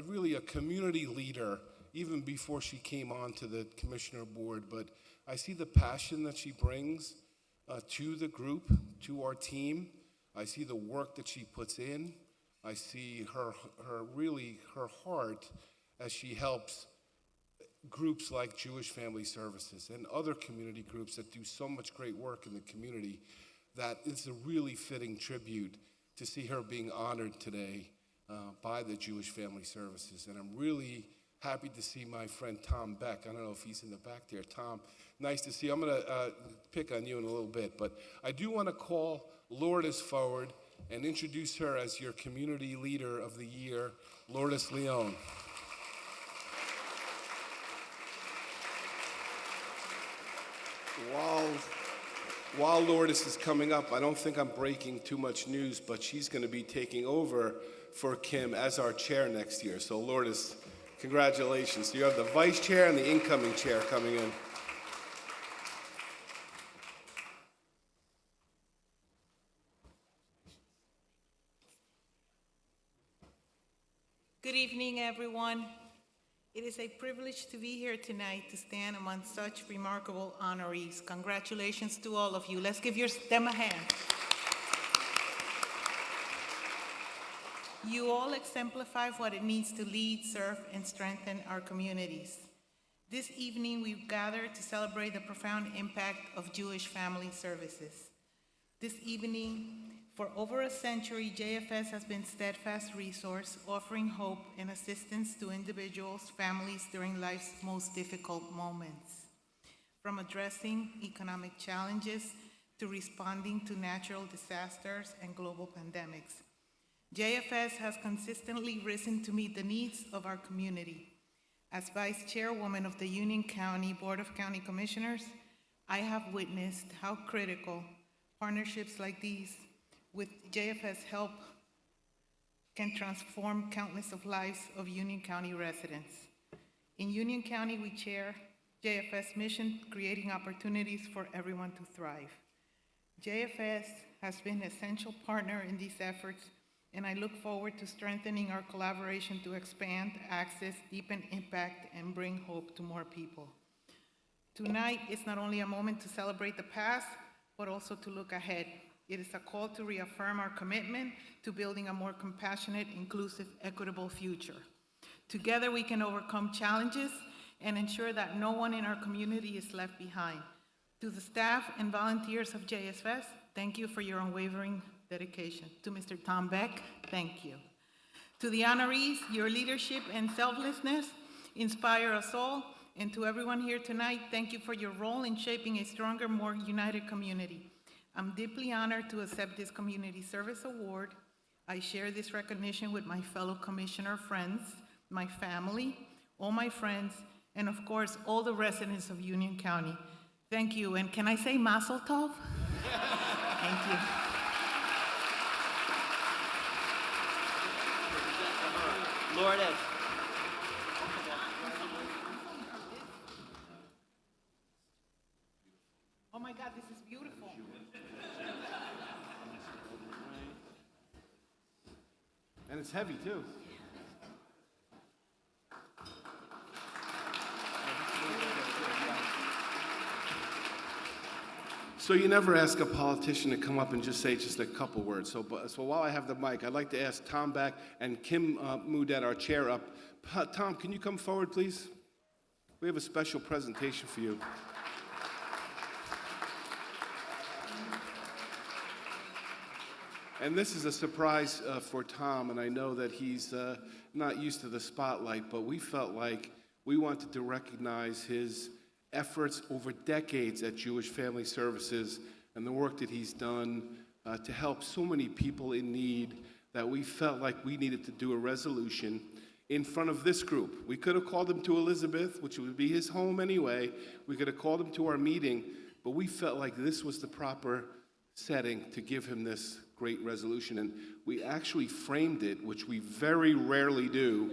Speaker 13: really a community leader, even before she came on to the commissioner board. But I see the passion that she brings to the group, to our team. I see the work that she puts in. I see her heart as she helps groups like Jewish Family Services and other community groups that do so much great work in the community, that it's a really fitting tribute to see her being honored today by the Jewish Family Services. And I'm really happy to see my friend Tom Beck. I don't know if he's in the back there. Tom, nice to see you. I'm going to pick on you in a little bit, but I do want to call Lourdes forward and introduce her as your community leader of the year, Lourdes Leon. While Lourdes is coming up, I don't think I'm breaking too much news, but she's going to be taking over for Kim as our chair next year. So Lourdes, congratulations. So you have the vice chair and the incoming chair coming in.
Speaker 14: Good evening, everyone. It is a privilege to be here tonight to stand among such remarkable honorees. Congratulations to all of you. Let's give them a hand. You all exemplify what it means to lead, serve, and strengthen our communities. This evening, we've gathered to celebrate the profound impact of Jewish Family Services. This evening, for over a century, JFS has been a steadfast resource, offering hope and assistance to individuals, families during life's most difficult moments. From addressing economic challenges to responding to natural disasters and global pandemics, JFS has consistently risen to meet the needs of our community. As Vice Chairwoman of the Union County Board of County Commissioners, I have witnessed how critical partnerships like these with JFS help can transform countless of lives of Union County residents. In Union County, we share JFS mission, creating opportunities for everyone to thrive. JFS has been an essential partner in these efforts, and I look forward to strengthening our collaboration to expand access, deepen impact, and bring hope to more people. Tonight is not only a moment to celebrate the past, but also to look ahead. It is a call to reaffirm our commitment to building a more compassionate, inclusive, equitable future. Together we can overcome challenges and ensure that no one in our community is left behind. To the staff and volunteers of JFS, thank you for your unwavering dedication. To Mr. Tom Beck, thank you. To the honorees, your leadership and selflessness inspire us all. And to everyone here tonight, thank you for your role in shaping a stronger, more united community. I'm deeply honored to accept this Community Service Award. I share this recognition with my fellow commissioner friends, my family, all my friends, and of course, all the residents of Union County. Thank you, and can I say Mazel Tov? Thank you.
Speaker 1: Lourdes.
Speaker 14: Oh my God, this is beautiful.
Speaker 13: And it's heavy, too. So you never ask a politician to come up and just say just a couple words. So while I have the mic, I'd like to ask Tom Beck and Kim Mudet, our chair, up. Tom, can you come forward, please? We have a special presentation for you. And this is a surprise for Tom, and I know that he's not used to the spotlight, but we felt like we wanted to recognize his efforts over decades at Jewish Family Services and the work that he's done to help so many people in need that we felt like we needed to do a resolution in front of this group. We could have called him to Elizabeth, which would be his home anyway. We could have called him to our meeting, but we felt like this was the proper setting to give him this great resolution. And we actually framed it, which we very rarely do,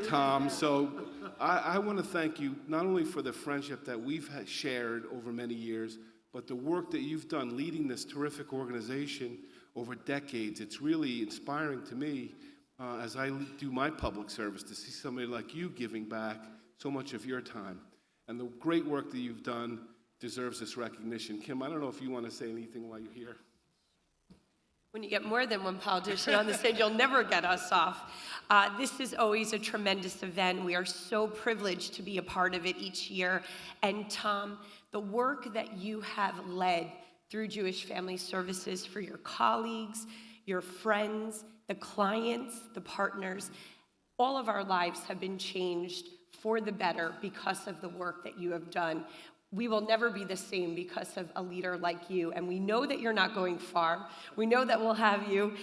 Speaker 13: Tom. So I want to thank you not only for the friendship that we've shared over many years, but the work that you've done leading this terrific organization over decades. It's really inspiring to me as I do my public service to see somebody like you giving back so much of your time. And the great work that you've done deserves this recognition. Kim, I don't know if you want to say anything while you're here.
Speaker 15: When you get more than one politician on the stage, you'll never get us off. This is always a tremendous event. We are so privileged to be a part of it each year. And Tom, the work that you have led through Jewish Family Services for your colleagues, your friends, the clients, the partners, all of our lives have been changed for the better because of the work that you have done. We will never be the same because of a leader like you, and we know that you're not going far. We know that we'll have you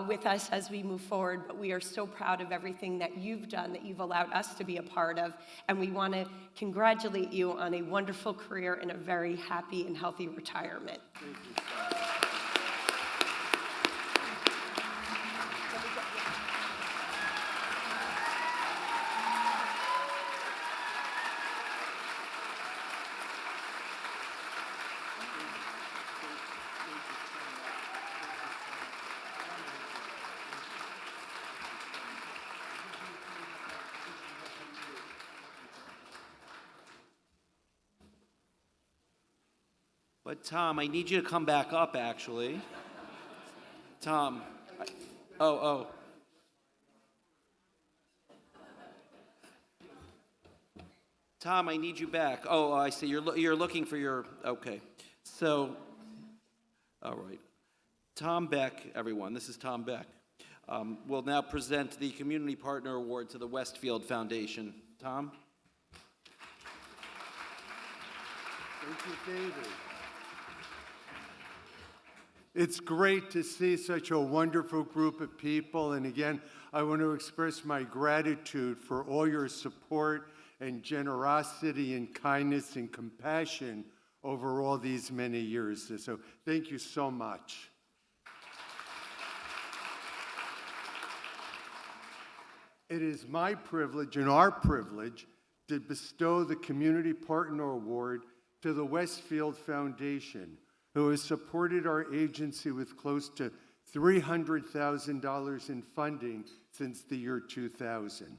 Speaker 15: with us as we move forward, but we are so proud of everything that you've done, that you've allowed us to be a part of, and we want to congratulate you on a wonderful career and a very happy and healthy retirement.
Speaker 13: Thank you.
Speaker 1: But Tom, I need you to come back up, actually. Tom, oh. Tom, I need you back. Oh, I see. You're looking for your, okay. So, all right. Tom Beck, everyone, this is Tom Beck, will now present the Community Partner Award to the Westfield Foundation. Tom?
Speaker 16: Thank you, David. It's great to see such a wonderful group of people, and again, I want to express my gratitude for all your support and generosity and kindness and compassion over all these many years. So thank you so much. It is my privilege and our privilege to bestow the Community Partner Award to the Westfield Foundation, who has supported our agency with close to $300,000 in funding since the year 2000.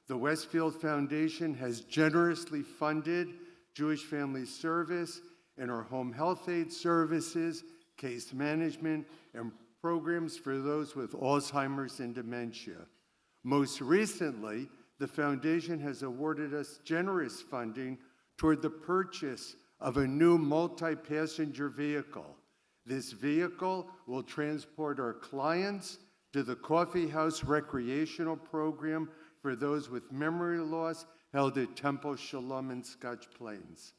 Speaker 16: The Westfield Foundation has generously funded Jewish Family Service and our home health aid services, case management, and programs for those with Alzheimer's and dementia. Most recently, the foundation has awarded us generous funding toward the purchase of a new multi-passenger vehicle. This vehicle will transport our clients to the Coffee House recreational program for those with memory loss held at Temple Shalom in Scotch Plains.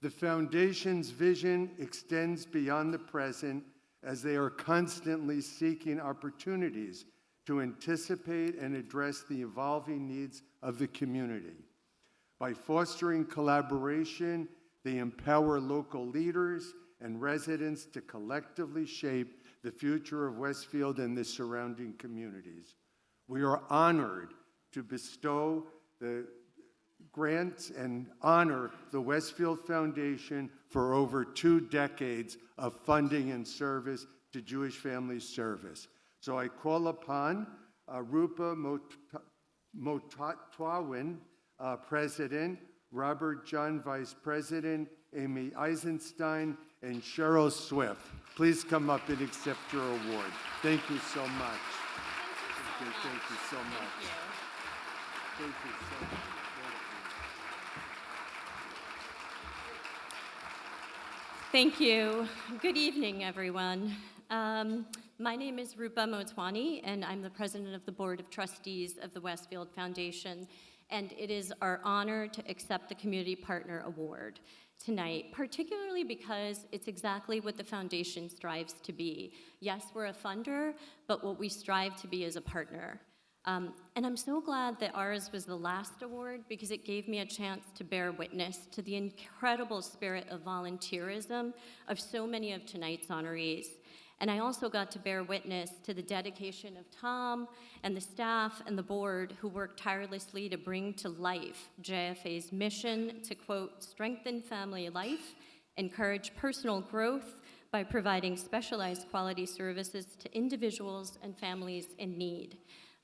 Speaker 16: The foundation's vision extends beyond the present as they are constantly seeking opportunities to anticipate and address the evolving needs of the community. By fostering collaboration, they empower local leaders and residents to collectively shape the future of Westfield and the surrounding communities. We are honored to bestow the grants and honor the Westfield Foundation for over 2 decades of funding and service to Jewish Family Service. So I call upon Rupa Motwawin, President, Robert John, Vice President, Amy Eisenstein, and Cheryl Swift. Please come up and accept your award. Thank you so much. Thank you so much. Thank you so much.
Speaker 17: Thank you. Good evening, everyone. My name is Rupa Motwani, and I'm the president of the Board of Trustees of the Westfield Foundation, and it is our honor to accept the Community Partner Award tonight, particularly because it's exactly what the foundation strives to be. Yes, we're a funder, but what we strive to be is a partner. And I'm so glad that ours was the last award because it gave me a chance to bear witness to the incredible spirit of volunteerism of so many of tonight's honorees. And I also got to bear witness to the dedication of Tom and the staff and the board who worked tirelessly to bring to life JFA's mission to, quote, strengthen family life, encourage personal growth by providing specialized quality services to individuals and families in need.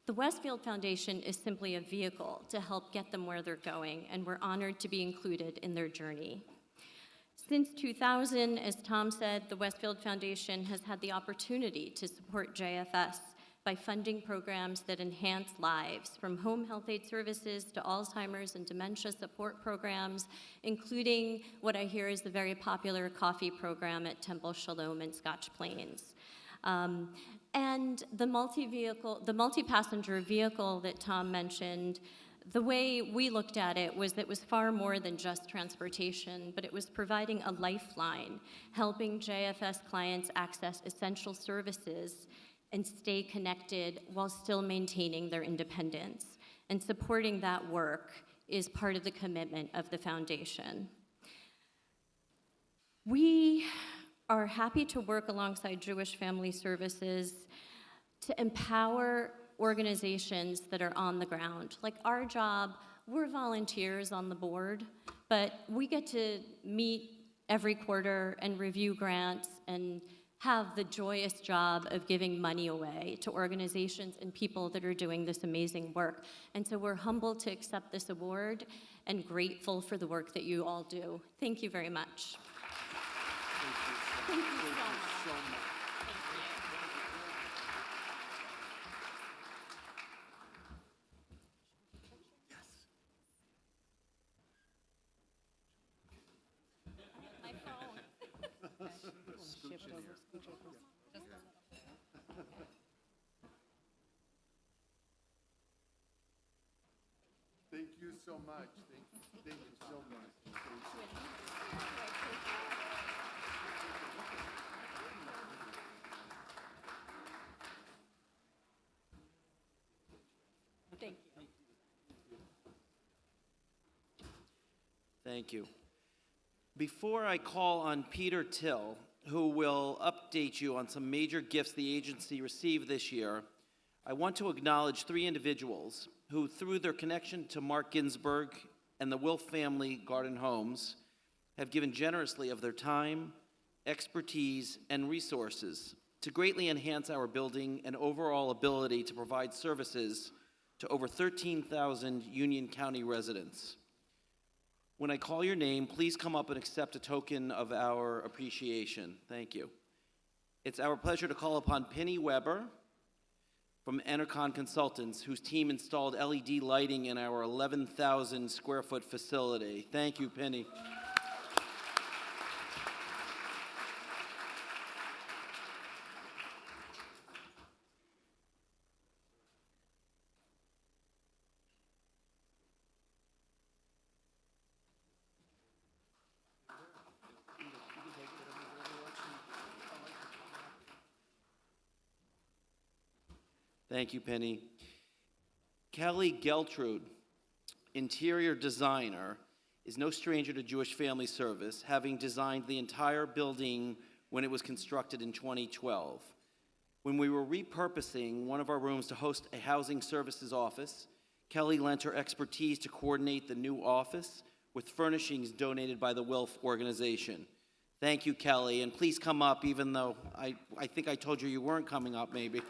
Speaker 17: The Westfield Foundation is simply a vehicle to help get them where they're going, and we're honored to be included in their journey. Since 2000, as Tom said, the Westfield Foundation has had the opportunity to support JFS by funding programs that enhance lives, from home health aid services to Alzheimer's and dementia support programs, including what I hear is the very popular coffee program at Temple Shalom in Scotch Plains. And the multi-passenger vehicle that Tom mentioned, the way we looked at it was that it was far more than just transportation, but it was providing a lifeline, helping JFS clients access essential services and stay connected while still maintaining their independence. And supporting that work is part of the commitment of the foundation. We are happy to work alongside Jewish Family Services to empower organizations that are on the ground. Like our job, we're volunteers on the board, but we get to meet every quarter and review grants and have the joyous job of giving money away to organizations and people that are doing this amazing work. And so we're humbled to accept this award and grateful for the work that you all do. Thank you very much. Thank you so much.
Speaker 16: Thank you so much. Thank you so much.
Speaker 17: Thank you.
Speaker 1: Thank you. Before I call on Peter Till, who will update you on some major gifts the agency received this year, I want to acknowledge 3 individuals who, through their connection to Mark Ginsburg and the Wilf family Garden Homes, have given generously of their time, expertise, and resources to greatly enhance our building and overall ability to provide services to over 13,000 Union County residents. When I call your name, please come up and accept a token of our appreciation. Thank you. It's our pleasure to call upon Penny Weber from Enercon Consultants, whose team installed LED lighting in our 11,000 square foot facility. Thank you, Penny. Thank you, Penny. Kelly Geltrude, interior designer, is no stranger to Jewish Family Service, having designed the entire building when it was constructed in 2012. When we were repurposing one of our rooms to host a housing services office, Kelly lent her expertise to coordinate the new office with furnishings donated by the Wilf organization. Thank you, Kelly, and please come up, even though I think I told you you weren't coming up, maybe.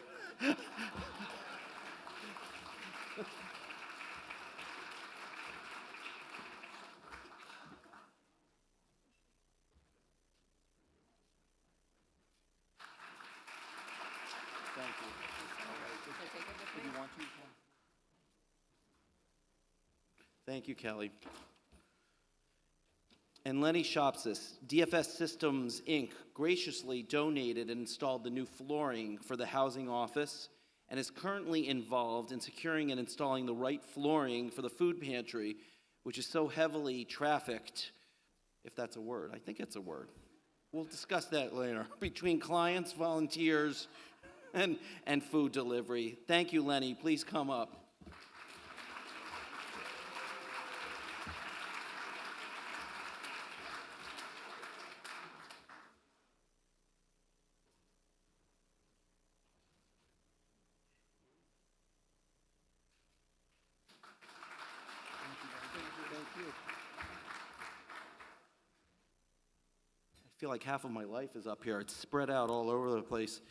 Speaker 1: Thank you, Kelly. And Lenny Shopsis, DFS Systems, Inc., graciously donated and installed the new flooring for the housing office and is currently involved in securing and installing the right flooring for the food pantry, which is so heavily trafficked, if that's a word. I think it's a word. We'll discuss that later, between clients, volunteers, and food delivery. Thank you, Lenny. Please come up. I feel like half of my life is up here. It's spread out all over the place.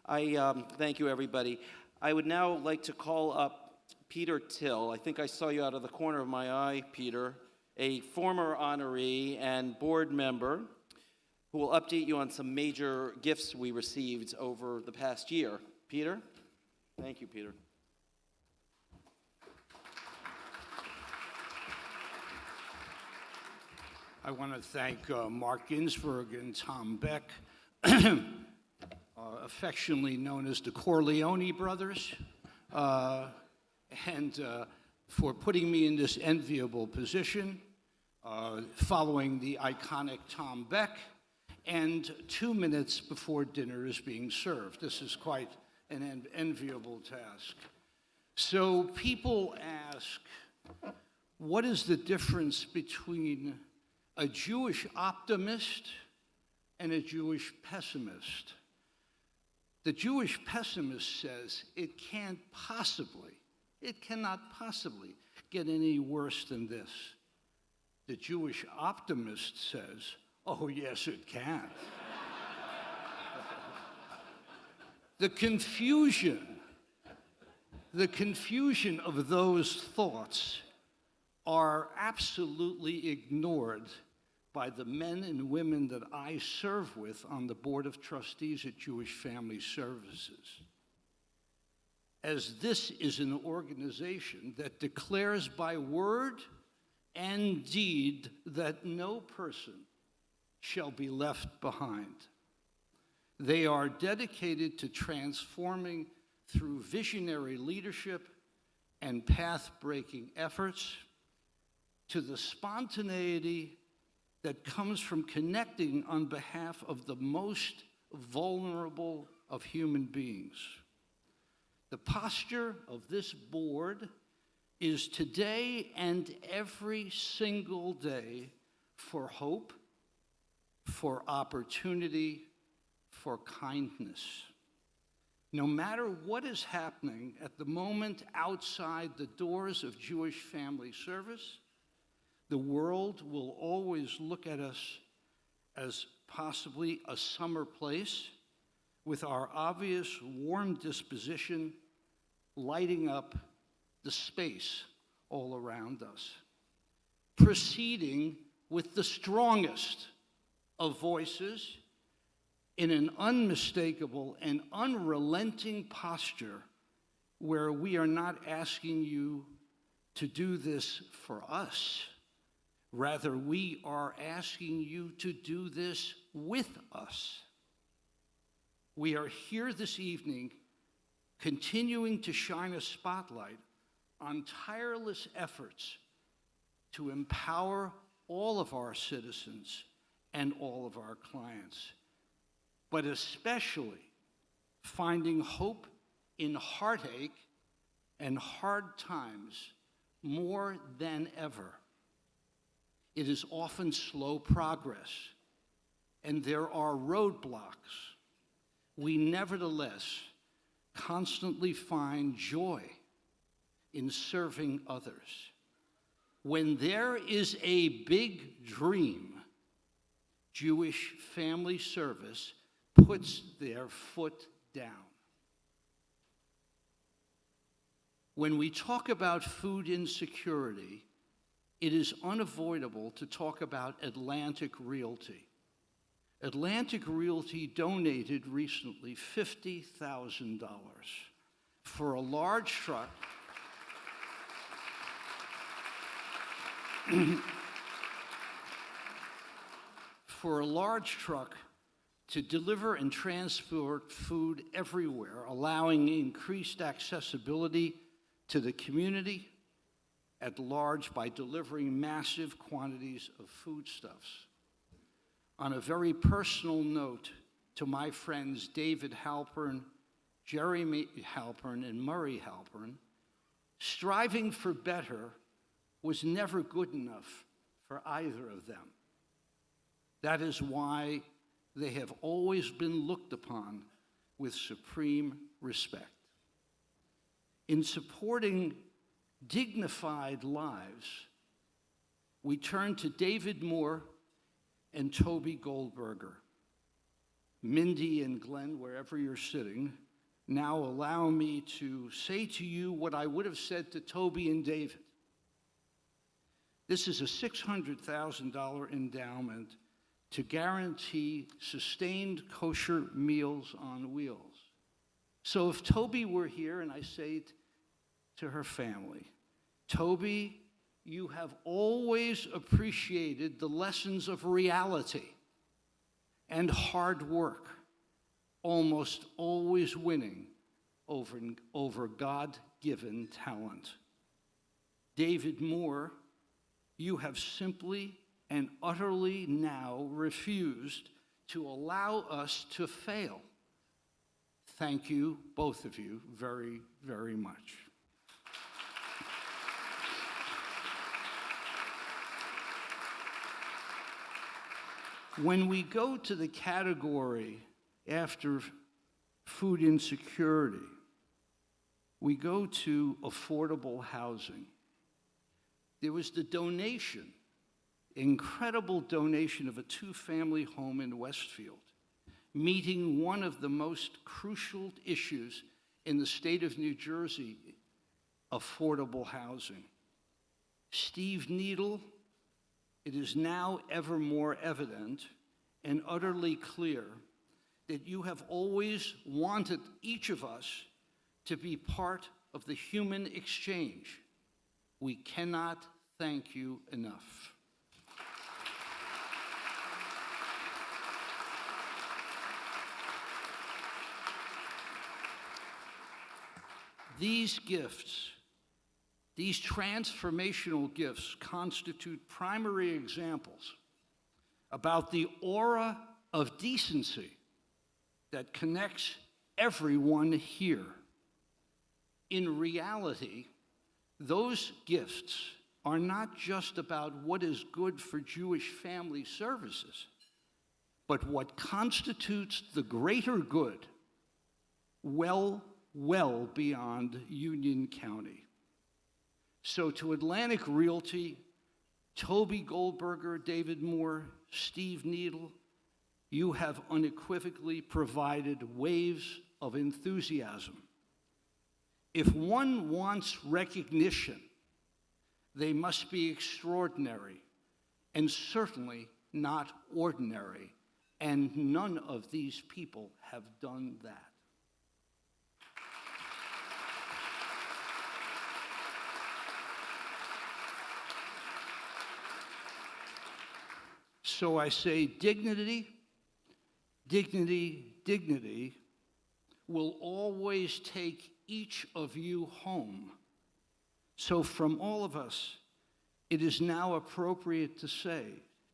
Speaker 1: Thank you, everybody. I would now like to call up Peter Till. I think I saw you out of the corner of my eye, Peter, a former honoree and board member who will update you on some major gifts we received over the past year. Peter? Thank you, Peter.
Speaker 18: I want to thank Mark Ginsburg and Tom Beck, affectionately known as the Corleone brothers, and for putting me in this enviable position following the iconic Tom Beck and 2 minutes before dinner is being served. This is quite an enviable task. So people ask, what is the difference between a Jewish optimist and a Jewish pessimist? The Jewish pessimist says it cannot possibly get any worse than this. The Jewish optimist says, oh yes, it can. The confusion of those thoughts are absolutely ignored by the men and women that I serve with on the Board of Trustees at Jewish Family Services. As this is an organization that declares by word and deed that no person shall be left behind. They are dedicated to transforming through visionary leadership and path-breaking efforts to the spontaneity that comes from connecting on behalf of the most vulnerable of human beings. The posture of this board is today and every single day for hope, for opportunity, for kindness. No matter what is happening at the moment outside the doors of Jewish Family Service, the world will always look at us as possibly a summer place, with our obvious warm disposition lighting up the space all around us. Proceeding with the strongest of voices in an unmistakable and unrelenting posture where we are not asking you to do this for us. Rather, we are asking you to do this with us. We are here this evening continuing to shine a spotlight on tireless efforts to empower all of our citizens and all of our clients, but especially finding hope in heartache and hard times more than ever. It is often slow progress, and there are roadblocks. We nevertheless constantly find joy in serving others. When there is a big dream, Jewish Family Service puts their foot down. When we talk about food insecurity, it is unavoidable to talk about Atlantic Realty. Atlantic Realty donated recently $50,000 for a large truck to deliver and transport food everywhere, allowing increased accessibility to the community at large by delivering massive quantities of foodstuffs. On a very personal note, to my friends David Halpern, Jeremy Halpern, and Murray Halpern, striving for better was never good enough for either of them. That is why they have always been looked upon with supreme respect. In supporting dignified lives, we turn to David Moore and Toby Goldberger. Mindy and Glenn, wherever you're sitting, now allow me to say to you what I would have said to Toby and David. This is a $600,000 endowment to guarantee sustained kosher meals on wheels. So if Toby were here and I say to her family, Toby, you have always appreciated the lessons of reality and hard work, almost always winning over God-given talent. David Moore, you have simply and utterly now refused to allow us to fail. Thank you, both of you, very, very much. When we go to the category after food insecurity, we go to affordable housing. There was the donation, incredible donation of a two-family home in Westfield, meeting one of the most crucial issues in the state of New Jersey, affordable housing. Steve Needle, it is now ever more evident and utterly clear that you have always wanted each of us to be part of the human exchange. We cannot thank you enough. These gifts, these transformational gifts, constitute primary examples about the aura of decency that connects everyone here. In reality, those gifts are not just about what is good for Jewish family services, but what constitutes the greater good well beyond Union County. So to Atlantic Realty, Toby Goldberger, David Moore, Steve Needle, You have unequivocally provided waves of enthusiasm. If one wants recognition, they must be extraordinary and certainly not ordinary, and none of these people have done that. So I say dignity, dignity, dignity will always take each of you home. So from all of us, it is now appropriate to say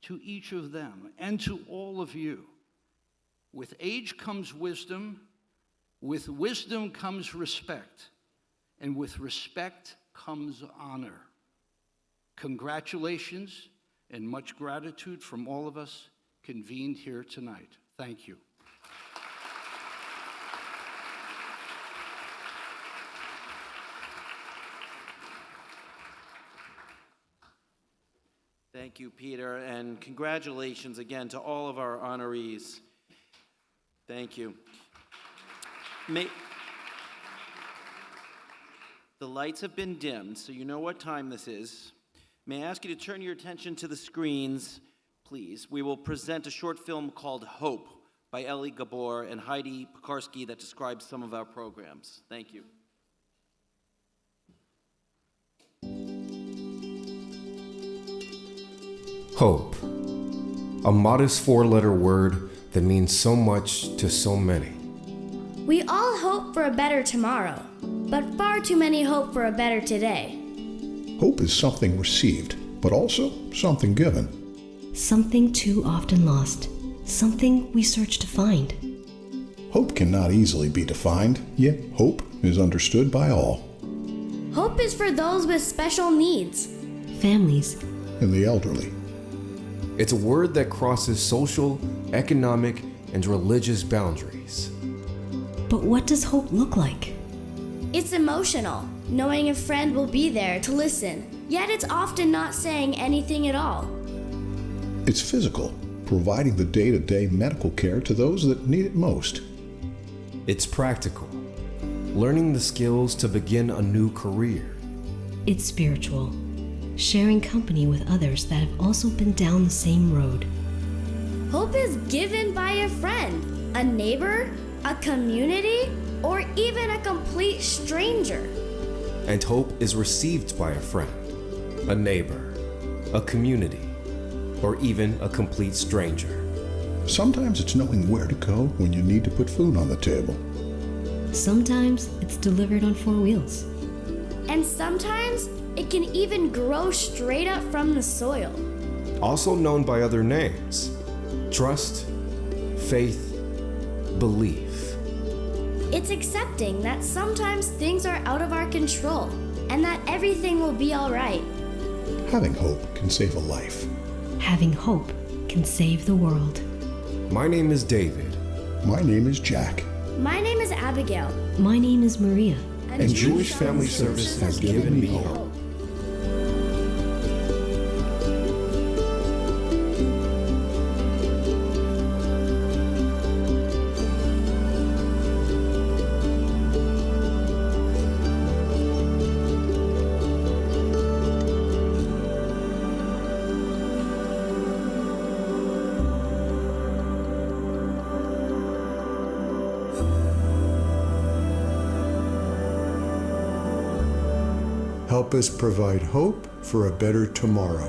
Speaker 18: to each of them and to all of you, with age comes wisdom, with wisdom comes respect, and with respect comes honor. Congratulations and much gratitude from all of us convened here tonight. Thank you.
Speaker 1: Thank you, Peter, and congratulations again to all of our honorees. Thank you. The lights have been dimmed, so you know what time this is. May I ask you to turn your attention to the screens, please? We will present a short film called Hope by Ellie Gabor and Heidi Pekarski that describes some of our programs. Thank you.
Speaker 19: Hope, a modest four-letter word that means so much to so many.
Speaker 20: We all hope for a better tomorrow, but far too many hope for a better today.
Speaker 21: Hope is something received, but also something given.
Speaker 22: Something too often lost, something we search to find.
Speaker 21: Hope cannot easily be defined, yet hope is understood by all.
Speaker 20: Hope is for those with special needs,
Speaker 22: families,
Speaker 21: and the elderly.
Speaker 19: It's a word that crosses social, economic, and religious boundaries.
Speaker 22: But what does hope look like?
Speaker 20: It's emotional, knowing a friend will be there to listen, yet it's often not saying anything at all.
Speaker 21: It's physical, providing the day-to-day medical care to those that need it most.
Speaker 19: It's practical, learning the skills to begin a new career.
Speaker 22: It's spiritual, sharing company with others that have also been down the same road.
Speaker 20: Hope is given by a friend, a neighbor, a community, or even a complete stranger.
Speaker 19: And hope is received by a friend, a neighbor, a community, or even a complete stranger.
Speaker 21: Sometimes it's knowing where to go when you need to put food on the table.
Speaker 22: Sometimes it's delivered on 4 wheels.
Speaker 20: And sometimes it can even grow straight up from the soil.
Speaker 19: Also known by other names: trust, faith, belief.
Speaker 20: It's accepting that sometimes things are out of our control and that everything will be all right.
Speaker 21: Having hope can save a life.
Speaker 22: Having hope can save the world.
Speaker 19: My name is David.
Speaker 21: My name is Jack.
Speaker 20: My name is Abigail.
Speaker 22: My name is Maria.
Speaker 19: And Jewish Family Service has given me hope.
Speaker 21: Help us provide hope for a better tomorrow.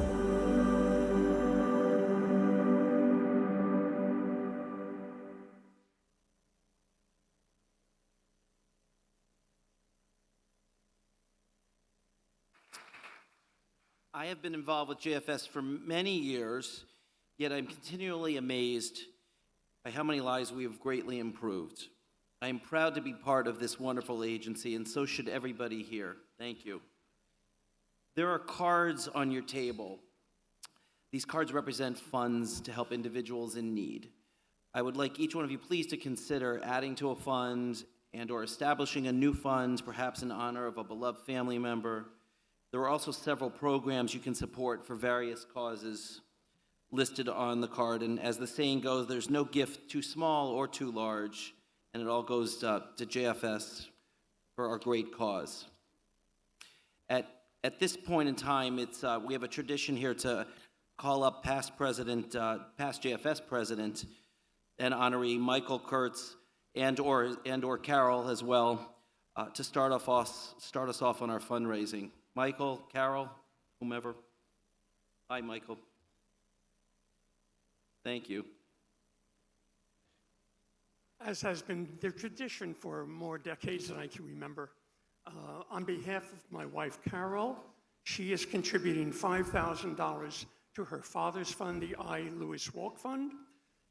Speaker 1: I have been involved with JFS for many years, yet I'm continually amazed by how many lives we have greatly improved. I am proud to be part of this wonderful agency, and so should everybody here. Thank you. There are cards on your table. These cards represent funds to help individuals in need. I would like each one of you please to consider adding to a fund and/or establishing a new fund, perhaps in honor of a beloved family member. There are also several programs you can support for various causes. listed on the card. And as the saying goes, there's no gift too small or too large, and it all goes to JFS for our great cause. At this point in time, we have a tradition here to call up past JFS president and honoree Michael Kurtz and/or Carol as well to start us off on our fundraising. Michael, Carol, whomever. Hi, Michael. Thank you.
Speaker 2: As has been the tradition for more decades than I can remember, on behalf of my wife, Carol, she is contributing $5,000 to her father's fund, the I. Lewis Walk Fund.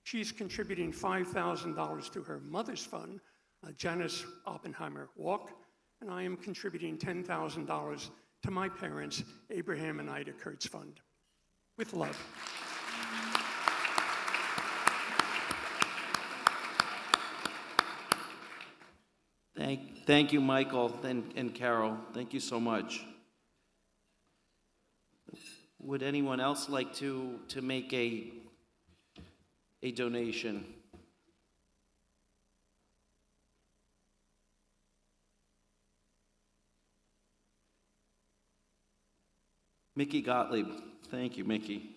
Speaker 2: She's contributing $5,000 to her mother's fund, Janice Oppenheimer Walk, and I am contributing $10,000 to my parents, Abraham and Ida Kurtz Fund. With love.
Speaker 1: Thank you, Michael and Carol. Thank you so much. Would anyone else like to make a donation? Mickey Gottlieb. Thank you, Mickey.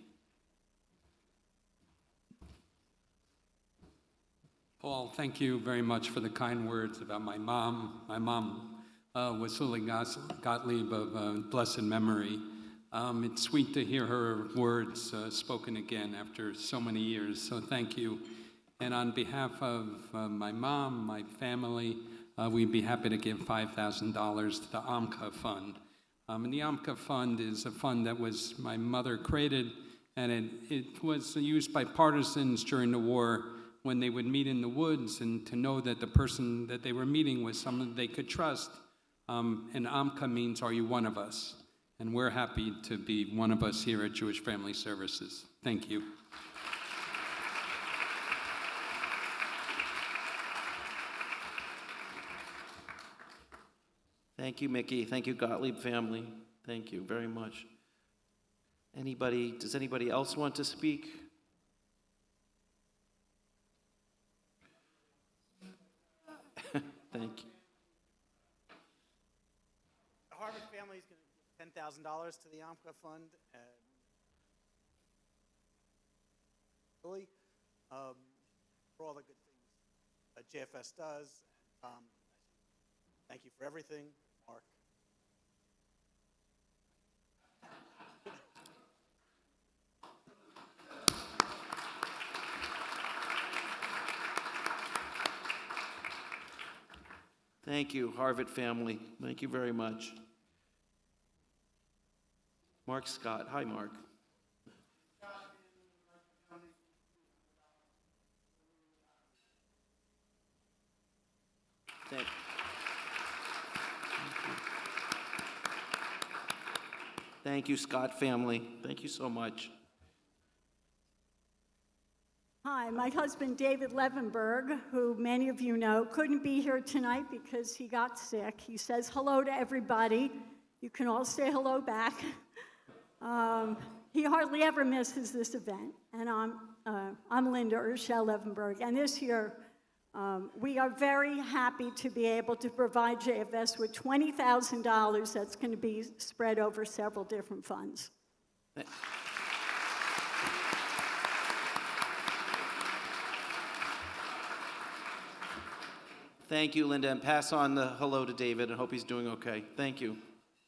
Speaker 3: Paul, thank you very much for the kind words about my mom. My mom was Lily Gottlieb of blessed memory. It's sweet to hear her words spoken again after so many years, so thank you. And on behalf of my mom, my family, we'd be happy to give $5,000 to the AMCA Fund. And the AMCA Fund is a fund that was my mother created, and it was used by partisans during the war when they would meet in the woods, and to know that the person that they were meeting was someone they could trust. And AMCA means, are you one of us? And we're happy to be one of us here at Jewish Family Services. Thank you.
Speaker 1: Thank you, Mickey. Thank you, Gottlieb family. Thank you very much. Does anybody else want to speak? Thank you.
Speaker 23: The Harvard family is going to give $10,000 to the AMCA Fund. Really, for all the good things that JFS does. Thank you for everything, Mark.
Speaker 1: Thank you, Harvard family. Thank you very much. Mark Scott. Hi, Mark. Thank you, Scott family. Thank you so much.
Speaker 24: Hi, my husband David Levenberg, who many of you know, couldn't be here tonight because he got sick. He says hello to everybody. You can all say hello back. He hardly ever misses this event. And I'm Linda Urshel Levenberg. And this year, we are very happy to be able to provide JFS with $20,000 that's going to be spread over several different funds.
Speaker 1: Thank you, Linda, and pass on the hello to David. I hope he's doing okay. Thank you.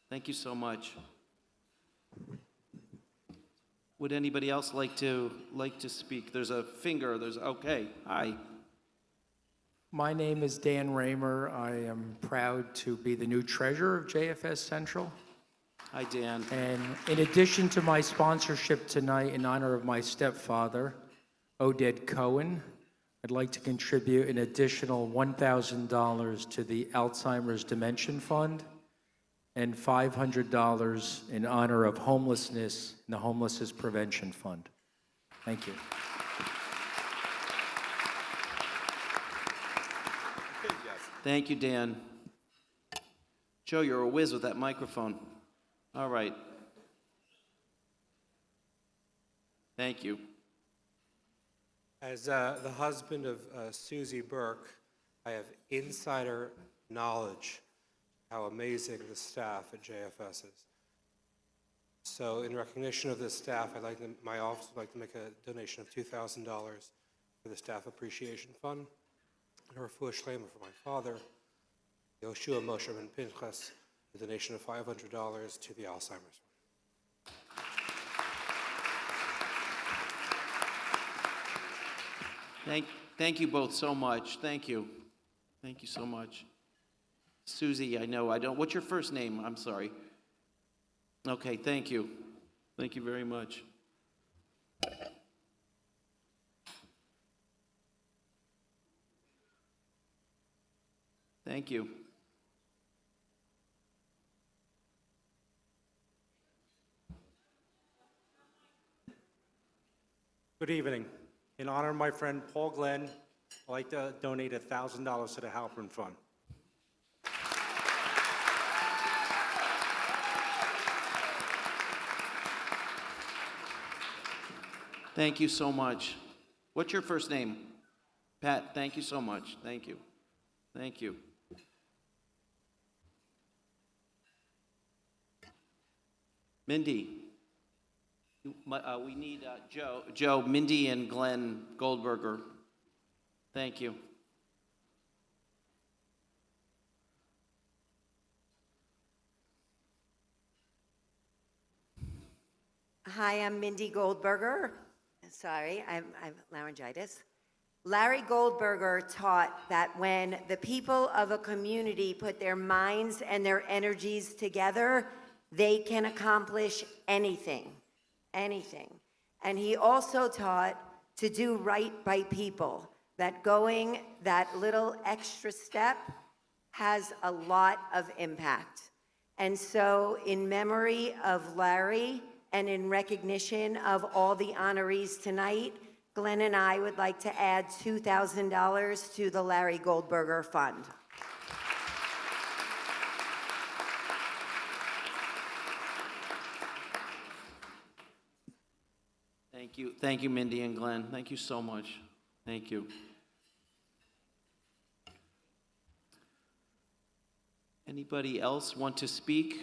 Speaker 1: Thank you so much. Would anybody else like to speak? There's a finger. Okay. Hi.
Speaker 25: My name is Dan Raymer. I am proud to be the new treasurer of JFS Central.
Speaker 1: Hi, Dan.
Speaker 25: And in addition to my sponsorship tonight in honor of my stepfather, Oded Cohen, I'd like to contribute an additional $1,000 to the Alzheimer's Dementia Fund and $500 in honor of homelessness in the Homelessness Prevention Fund. Thank you.
Speaker 1: Thank you, Dan. Joe, you're a whiz with that microphone. All right. Thank you.
Speaker 4: As the husband of Susie Burke, I have insider knowledge how amazing the staff at JFS is. So in recognition of this staff, my office would like to make a donation of $2,000 for the Staff Appreciation Fund, and a refuah shlema for my father, Yoshua Moshe ben Pinchas, a donation of $500 to the Alzheimer's Fund.
Speaker 1: Thank you both so much. Thank you. Thank you so much. Susie, I don't. What's your first name? I'm sorry. Okay, thank you. Thank you very much. Thank you.
Speaker 23: Good evening. In honor of my friend Paul Glenn, I'd like to donate $1,000 to the Halpern Fund.
Speaker 1: Thank you so much. What's your first name? Pat, thank you so much. Thank you. Thank you. Mindy, we need Joe, Mindy, and Glenn Goldberger. Thank you.
Speaker 5: Hi, I'm Mindy Goldberger. Sorry, I have laryngitis. Larry Goldberger taught that when the people of a community put their minds and their energies together, they can accomplish anything, anything. And he also taught to do right by people, that going that little extra step has a lot of impact. And so in memory of Larry and in recognition of all the honorees tonight, Glenn and I would like to add $2,000 to the Larry Goldberger Fund.
Speaker 1: Thank you. Thank you, Mindy and Glenn. Thank you so much. Thank you. Anybody else want to speak?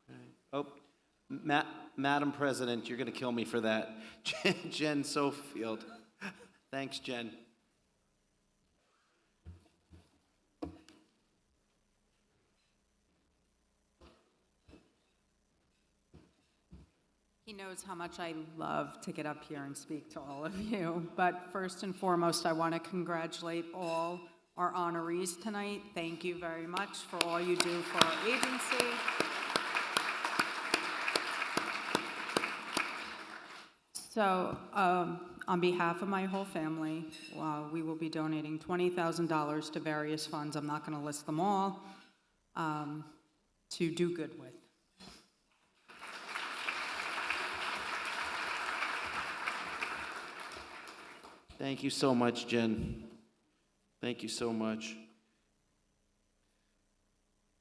Speaker 1: Okay. Oh, Madam President, you're going to kill me for that. Jen Sofield. Thanks, Jen.
Speaker 6: He knows how much I love to get up here and speak to all of you. But first and foremost, I want to congratulate all our honorees tonight. Thank you very much for all you do for our agency. So on behalf of my whole family, we will be donating $20,000 to various funds. I'm not going to list them all, to do good with.
Speaker 1: Thank you so much, Jen. Thank you so much.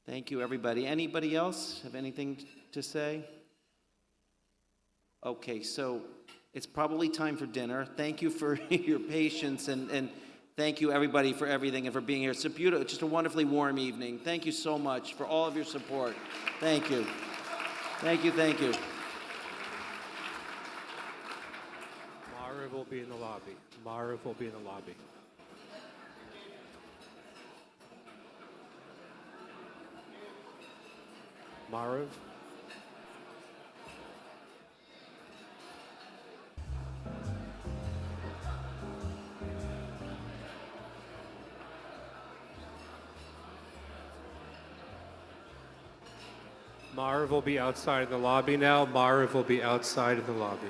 Speaker 1: Thank you, everybody. Anybody else have anything to say? Okay, so it's probably time for dinner. Thank you for your patience, and thank you, everybody, for everything and for being here. It's a beautiful, just a wonderfully warm evening. Thank you so much for all of your support. Thank you. Thank you, thank you.
Speaker 4: Mara will be in the lobby. Mara will be in the lobby. Marav. Marv will be outside in the lobby now. Marv will be outside in the lobby.